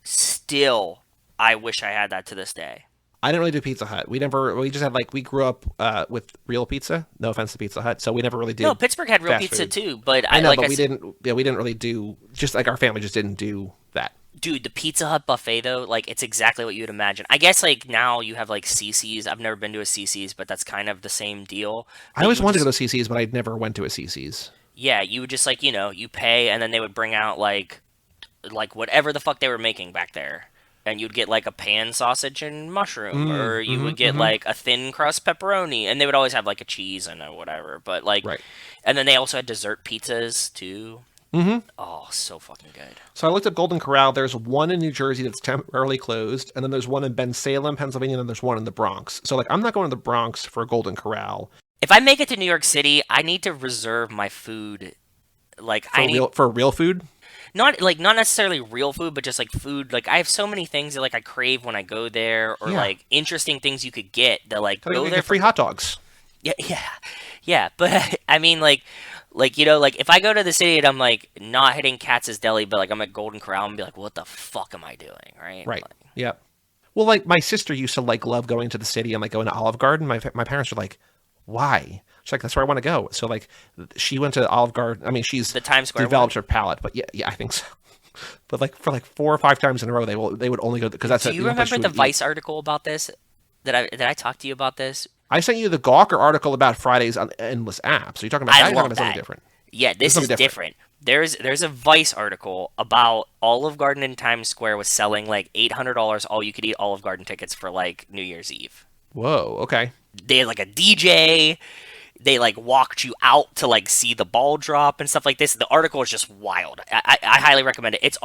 Still, I wish I had that to this day. I didn't really do Pizza Hut. We just had we grew up with real pizza. No offense to Pizza Hut, so we never really did. No, Pittsburgh had real fast pizza food. too, but I know, like but I we said, didn't. Yeah, we didn't really do. Just like our family just didn't do that. dude, the Pizza Hut buffet though, like it's exactly what you would imagine. I guess like now you have like CC's. I've never been to a CC's, but that's kind of the same deal. I But always you would wanted to go just, to CC's, but I never went to a CC's. yeah, you would just like you pay, and then they would bring out like whatever the fuck they were making back there. And you'd get like a pan sausage and mushroom, or you would get like a thin crust pepperoni, and they would always have like a cheese and a whatever. But like, Right. and then they also had dessert pizzas too. Mm-hmm. Oh, so fucking good. So I looked up Golden Corral. There's one in New Jersey that's temporarily closed, and then there's one in Bensalem, Pennsylvania, and then there's one in the Bronx. So like, I'm not going to the Bronx for Golden Corral. If I make it to New York City, I need to reserve my food. Like I need For real food. not necessarily real food, but just like food. Like I have so many things that like I crave when I go there, or Yeah. like interesting things you could get that like Gotta go get there free hot dogs. Yeah, yeah, yeah. But I mean, like like if I go to the city and I'm like not hitting Katz's Deli, but like I'm at Golden Corral and be like, what the fuck am I doing, right? Right. Like, Yeah. Well, like my sister used to love going to the city and like going to Olive Garden. My parents were like, "Why?" She's like, "That's where I want to go." So like, she went to Olive Garden. I mean, she's the Times Square developed her palate, but yeah, I think so. But like for like 4 or 5 times in a row, they would only go because that's Do the you only place remember she the would eat. Vice article about this? Did I talk to you about this? I sent you the Gawker article about Fridays on Endless Apps. Are you talking about that? I You're talking love about something that. different. Yeah, this something is different. There's a Vice article about Olive Garden in Times Square was selling like $800 all you could eat Olive Garden tickets for like New Year's Eve. Whoa. Okay. They had like a DJ. They like walked you out to like see the ball drop and stuff like this. The article is just wild. I highly recommend it. It's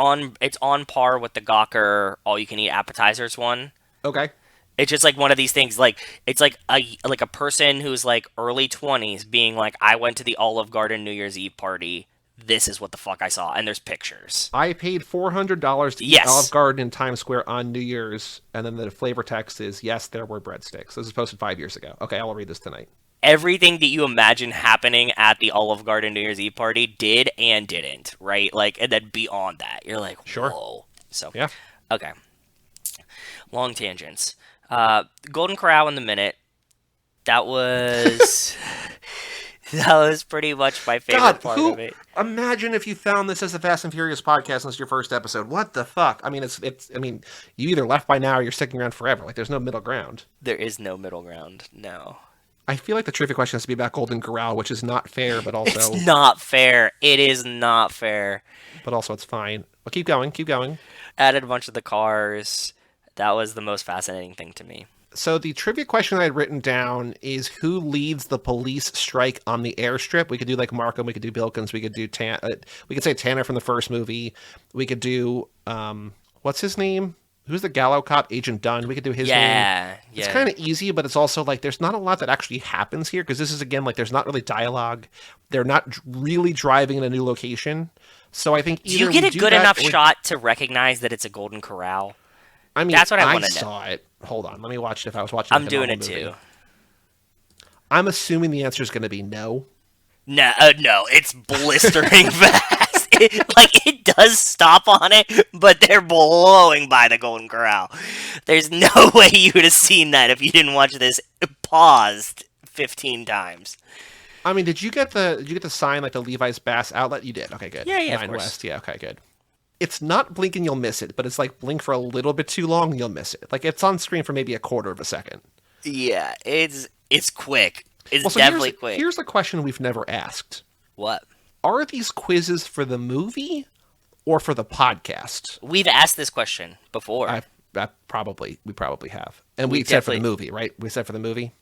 on par with the Gawker all you can eat appetizers one. Okay. It's just like one of these things. Like it's like a person who's like early 20s being like, I went to the Olive Garden New Year's Eve party. This is what the fuck I saw, and there's pictures. I paid $400 to eat Yes. Olive Garden in Times Square on New Year's, and then the flavor text is, yes, there were breadsticks. This was posted 5 years ago. Okay, I'll read this tonight. Everything that you imagine happening at the Olive Garden New Year's Eve party did and didn't, right? Like, and then beyond that, you're like, Sure. whoa. So, Yeah. okay. Long tangents. Golden Corral in the minute. That was that was pretty much my favorite God, part of it. imagine if you found this as a Fast and Furious podcast and it's your first episode. What the fuck? I mean, I mean, you either left by now or you're sticking around forever. Like, there's no middle ground. There is no middle ground. No. I feel like the trivia question has to be about Golden Corral, which is not fair, but also It's not fair. It is not fair. it's fine. But keep going, keep going. Added a bunch of the cars. That was the most fascinating thing to me. So the trivia question I had written down is who leads the police strike on the airstrip? We could do like Markham, we could do Bilkins, we could do we could say Tanner from the first movie. We could do what's his name? Who's the Gallo cop? Agent Dunn. We could do his name. Yeah. It's kind of easy, but it's also like there's not a lot that actually happens here because this is again like there's not really dialogue. They're not really driving in a new location. So I think Do either you get we a do good that enough or- shot to recognize that it's a Golden Corral? I mean, That's what I wanna know. saw it. Hold on, let me watch it if I was watching. I'm like, a doing normal it movie. too. I'm assuming the answer is going to be no. No, no, it's blistering fast. It does stop on it, but they're blowing by the Golden Corral. There's no way you would have seen that if you didn't watch this paused 15 times. I mean, did you get the sign like the Levi's Bass outlet? You did. Okay, good. Yeah, of 9 course. West. Yeah, okay, good. It's not blink and you'll miss it, but it's like blink for a little bit too long and you'll miss it. Like it's on screen for maybe a quarter of a second. Yeah, it's quick. It's Well, so definitely quick. Here's a question we've never asked. What? Are these quizzes for the movie or for the podcast? We've asked this question before. We probably have. And We we said for the definitely- movie, right? We said for the movie?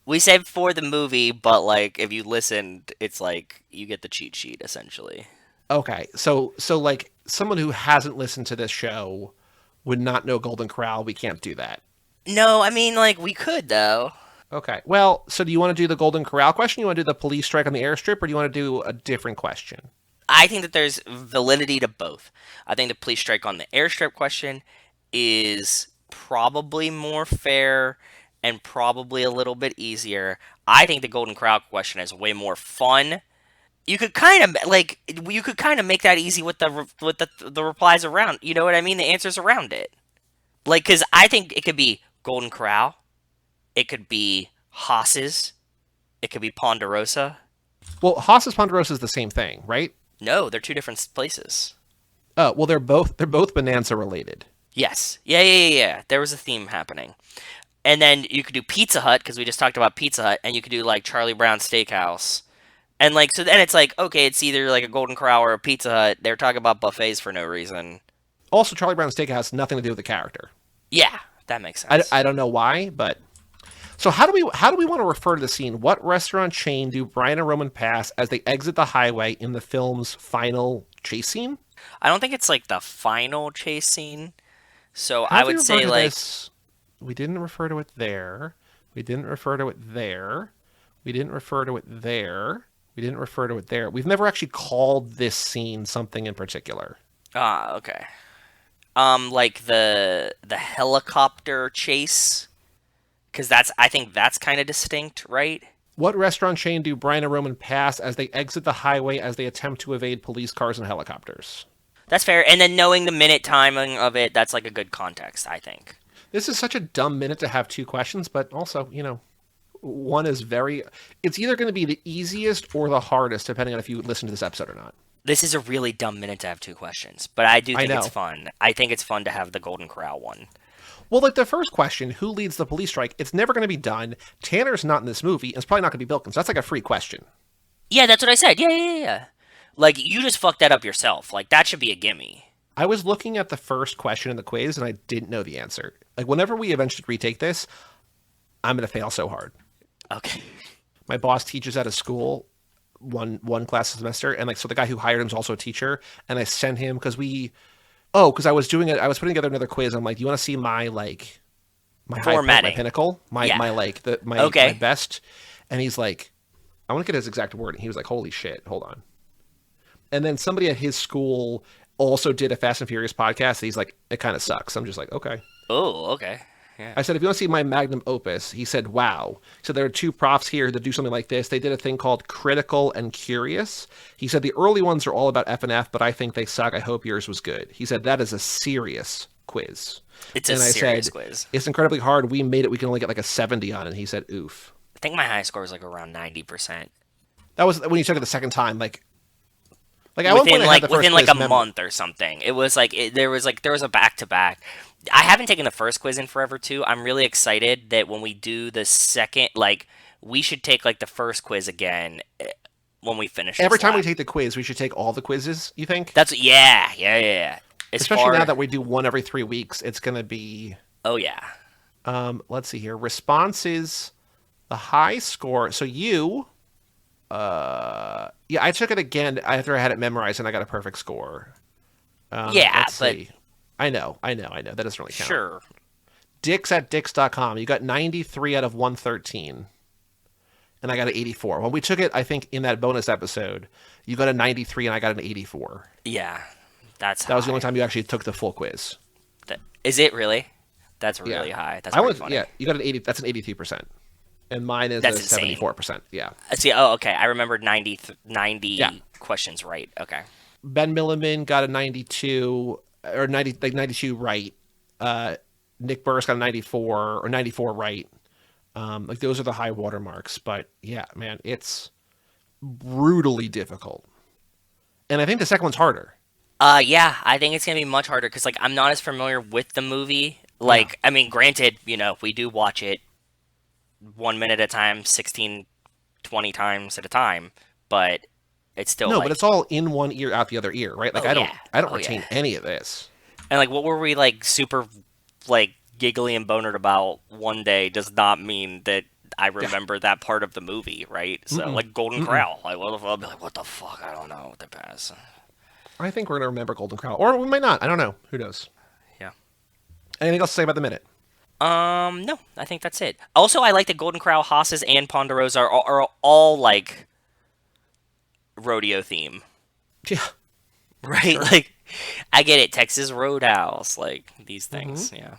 We said for the movie, but like if you listened, it's like you get the cheat sheet essentially. Okay. So like someone who hasn't listened to this show would not know Golden Corral. We can't do that. No, I mean like we could though. Okay. Well, so do you want to do the Golden Corral question? You want to do the police strike on the airstrip, or do you want to do a different question? I think that there's validity to both. I think the police strike on the airstrip question is probably more fair and probably a little bit easier. I think the Golden Corral question is way more fun you could kind of make that easy with the replies around. You know what I mean? The answers around it. Like, because I think it could be Golden Corral, it could be Haas's, it could be Ponderosa. Well, Haas's Ponderosa is the same thing, right? No, they're two different places. Oh, well, they're both Bonanza related. Yes. Yeah. There was a theme happening. And then you could do Pizza Hut, because we just talked about Pizza Hut, and you could do, like, Charlie Brown Steakhouse. And, like, so then it's like, okay, it's either, like, a Golden Corral or a Pizza Hut. They're talking about buffets for no reason. Also, Charlie Brown Steakhouse has nothing to do with the character. Yeah, that makes sense. I don't know why, but... So how do we want to refer to the scene? What restaurant chain do Brian and Roman pass as they exit the highway in the film's final chase scene? I don't think it's, like, the final chase scene. So I would say, like... This? We didn't refer to it there. We didn't refer to it there. We didn't refer to it there. We didn't refer to it there. We've never actually called this scene something in particular. Ah, okay. Like the helicopter chase, because I think that's kind of distinct, right? What restaurant chain do Brian and Roman pass as they exit the highway as they attempt to evade police cars and helicopters? That's fair. And then knowing the minute timing of it, that's like a good context, I think. This is such a dumb minute to have two questions, but also, one is it's either going to be the easiest or the hardest, depending on if you listen to this episode or not. This is a really dumb minute to have two questions, but I do think it's fun. I think it's fun to have the Golden Corral one. Well, like the first question, who leads the police strike? It's never going to be done. Tanner's not in this movie, and it's probably not going to be Bilkins. So that's like a free question. Yeah, that's what I said. Yeah. Like, you just fucked that up yourself. Like, that should be a gimme. I was looking at the first question in the quiz, and I didn't know the answer. Like, whenever we eventually retake this, I'm going to fail so hard. Okay. My boss teaches at a school one class a semester, and so the guy who hired him is also a teacher, and I sent him because I was putting together another quiz. I'm like, do you want to see my my high point, my pinnacle, my best? And he's like, I want to get his exact wording. He was like, holy shit, hold on. And then somebody at his school also did a Fast and Furious podcast. And he's like, it kind of sucks. I'm just like, okay. Oh, okay. Yeah. I said, if you want to see my magnum opus, he said, wow. He said, there are two profs here that do something like this. They did a thing called Critical and Curious. He said, the early ones are all about F&F, but I think they suck. I hope yours was good. He said, that is a serious quiz. It's a serious quiz. It's incredibly hard. We made it. We can only get like a 70 on it. And he said, oof. I think my highest score was like around 90%. That was when you took it the second time. Like within like a month or something. It was like there was a back-to-back. I haven't taken the first quiz in forever too. I'm really excited that when we do the second, we should take like the first quiz again when we finish. Every time we take the quiz, we should take all the quizzes. You think? Yeah. Especially now that we do one every 3 weeks, it's gonna be. Oh yeah. Let's see here. Responses, the high score. So you. Yeah, I took it again after I had it memorized and I got a perfect score. Let's see. I know. That doesn't really count. Sure. Dix at Dix.com. You got 93 out of 113. And I got an 84. When we took it, I think, in that bonus episode, you got a 93 and I got an 84. Yeah. That was the only time you actually took the full quiz. Is it really? That's really high. That's pretty funny. Yeah, you got an 80. That's an 83%. And mine is That's a 74%. Yeah. See, okay. I remembered 90 questions right. Okay. Ben Milliman got a 92 or 92 right. Nick Burris got a 94 or 94 right. Those are the high watermarks. But yeah, man, it's brutally difficult. And I think the second one's harder. Yeah, I think it's gonna be much harder because I'm not as familiar with the movie. I mean, granted, we do watch it 1 minute at a time, 16, 20 times at a time, but it's still but it's all in one ear, out the other ear, right? I don't retain any of this. And what were we super giggly and bonered about one day does not mean that I remember that part of the movie, right? So Golden Corral, I'll be like, what the fuck? I don't know what the pass. I think we're gonna remember Golden Corral, or we might not. I don't know. Who knows? Yeah. Anything else to say about the minute? No, I think that's it. Also, I like that Golden Corral, Haas's, and Ponderosa are all rodeo theme. Yeah. Right? Sure. I get it. Texas Roadhouse, these things. Yeah.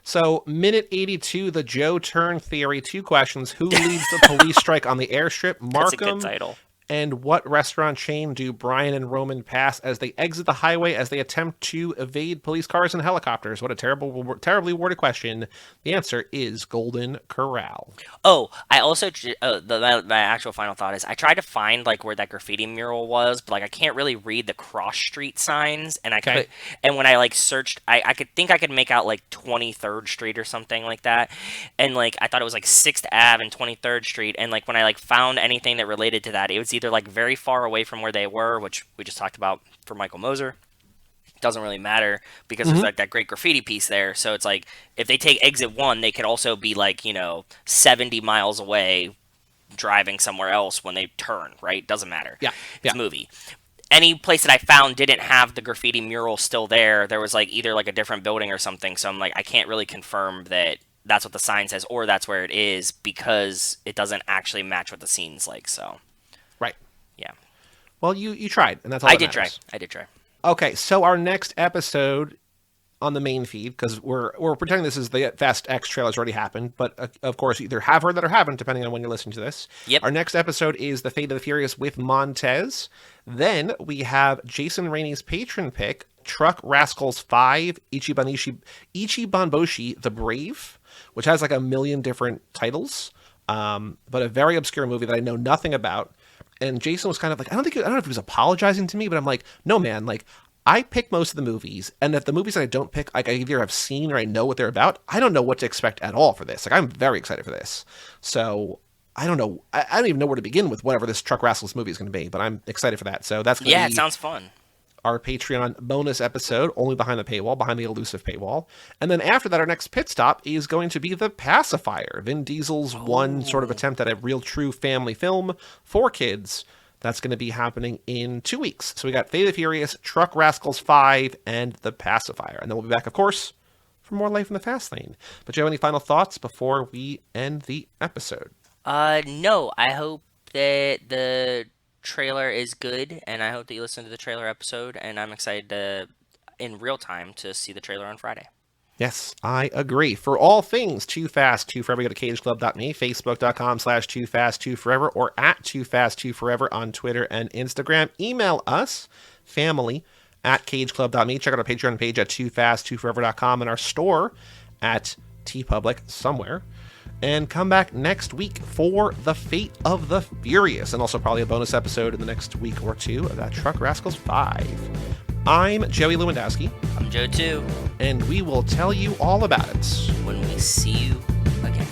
So, minute 82, the Joe Turn theory. 2 questions. Who leads the police strike on the airstrip? Markham That's a good title. And what restaurant chain do Brian and Roman pass as they exit the highway as they attempt to evade police cars and helicopters? What a terribly worded question. The answer is Golden Corral. Oh, I also my actual final thought is I tried to find like where that graffiti mural was, but like I can't really read the cross street signs, and and when I like searched, I could make out like 23rd Street or something like that, and like I thought it was like 6th Ave and 23rd Street, and like when I like found anything that related to that, it was either like very far away from where they were, which we just talked about for Michael Moser. Doesn't really matter because there's like that great graffiti piece there. So it's like if they take exit 1, they could also be like, 70 miles away driving somewhere else when they turn, right? Doesn't matter. Yeah. It's a movie. Any place that I found didn't have the graffiti mural still there. There was like either like a different building or something. So I'm like, I can't really confirm that that's what the sign says or that's where it is because it doesn't actually match what the scene's like. So. Right. Yeah. Well, you tried, and that's all that matters. I did try. Okay, so our next episode on the main feed, because we're pretending this is the Fast X trailer's already happened, but of course you either have heard that or haven't, depending on when you're listening to this. Yep. Our next episode is The Fate of the Furious with Montez. Then we have Jason Rainey's patron pick, Truck Rascals 5, Ichiban Boshi, The Brave, which has like a million different titles, but a very obscure movie that I know nothing about. And Jason was kind of like, I don't know if he was apologizing to me, but I'm like, no, man, like, I pick most of the movies, and if the movies that I don't pick, like, I either have seen or I know what they're about, I don't know what to expect at all for this. Like, I'm very excited for this. So, I don't know. I don't even know where to begin with whatever this Truck Rascals movie is going to be, but I'm excited for that. So, that's going to be... it sounds fun. Our Patreon bonus episode, only behind the paywall, behind the elusive paywall. And then after that, our next pit stop is going to be The Pacifier, Vin Diesel's one sort of attempt at a real true family film for kids. That's going to be happening in 2 weeks. So we got Fate of the Furious, Truck Rascals 5, and The Pacifier. And then we'll be back, of course, for more Life in the Fast Lane. But do you have any final thoughts before we end the episode? No. I hope that the trailer is good, and I hope that you listen to the trailer episode, and I'm excited in real time to see the trailer on Friday. Yes, I agree. For all things Too Fast, Too Forever, go to cageclub.me, facebook.com/TooFast2Forever, or at TooFast2Forever on Twitter and Instagram. Email us, family@cageclub.me. Check out our Patreon page at TooFast2Forever.com and our store at TeePublic somewhere. And come back next week for The Fate of the Furious, and also probably a bonus episode in the next week or two of that Truck Rascals 5. I'm Joey Lewandowski. I'm Joe too. And we will tell you all about it when we see you again.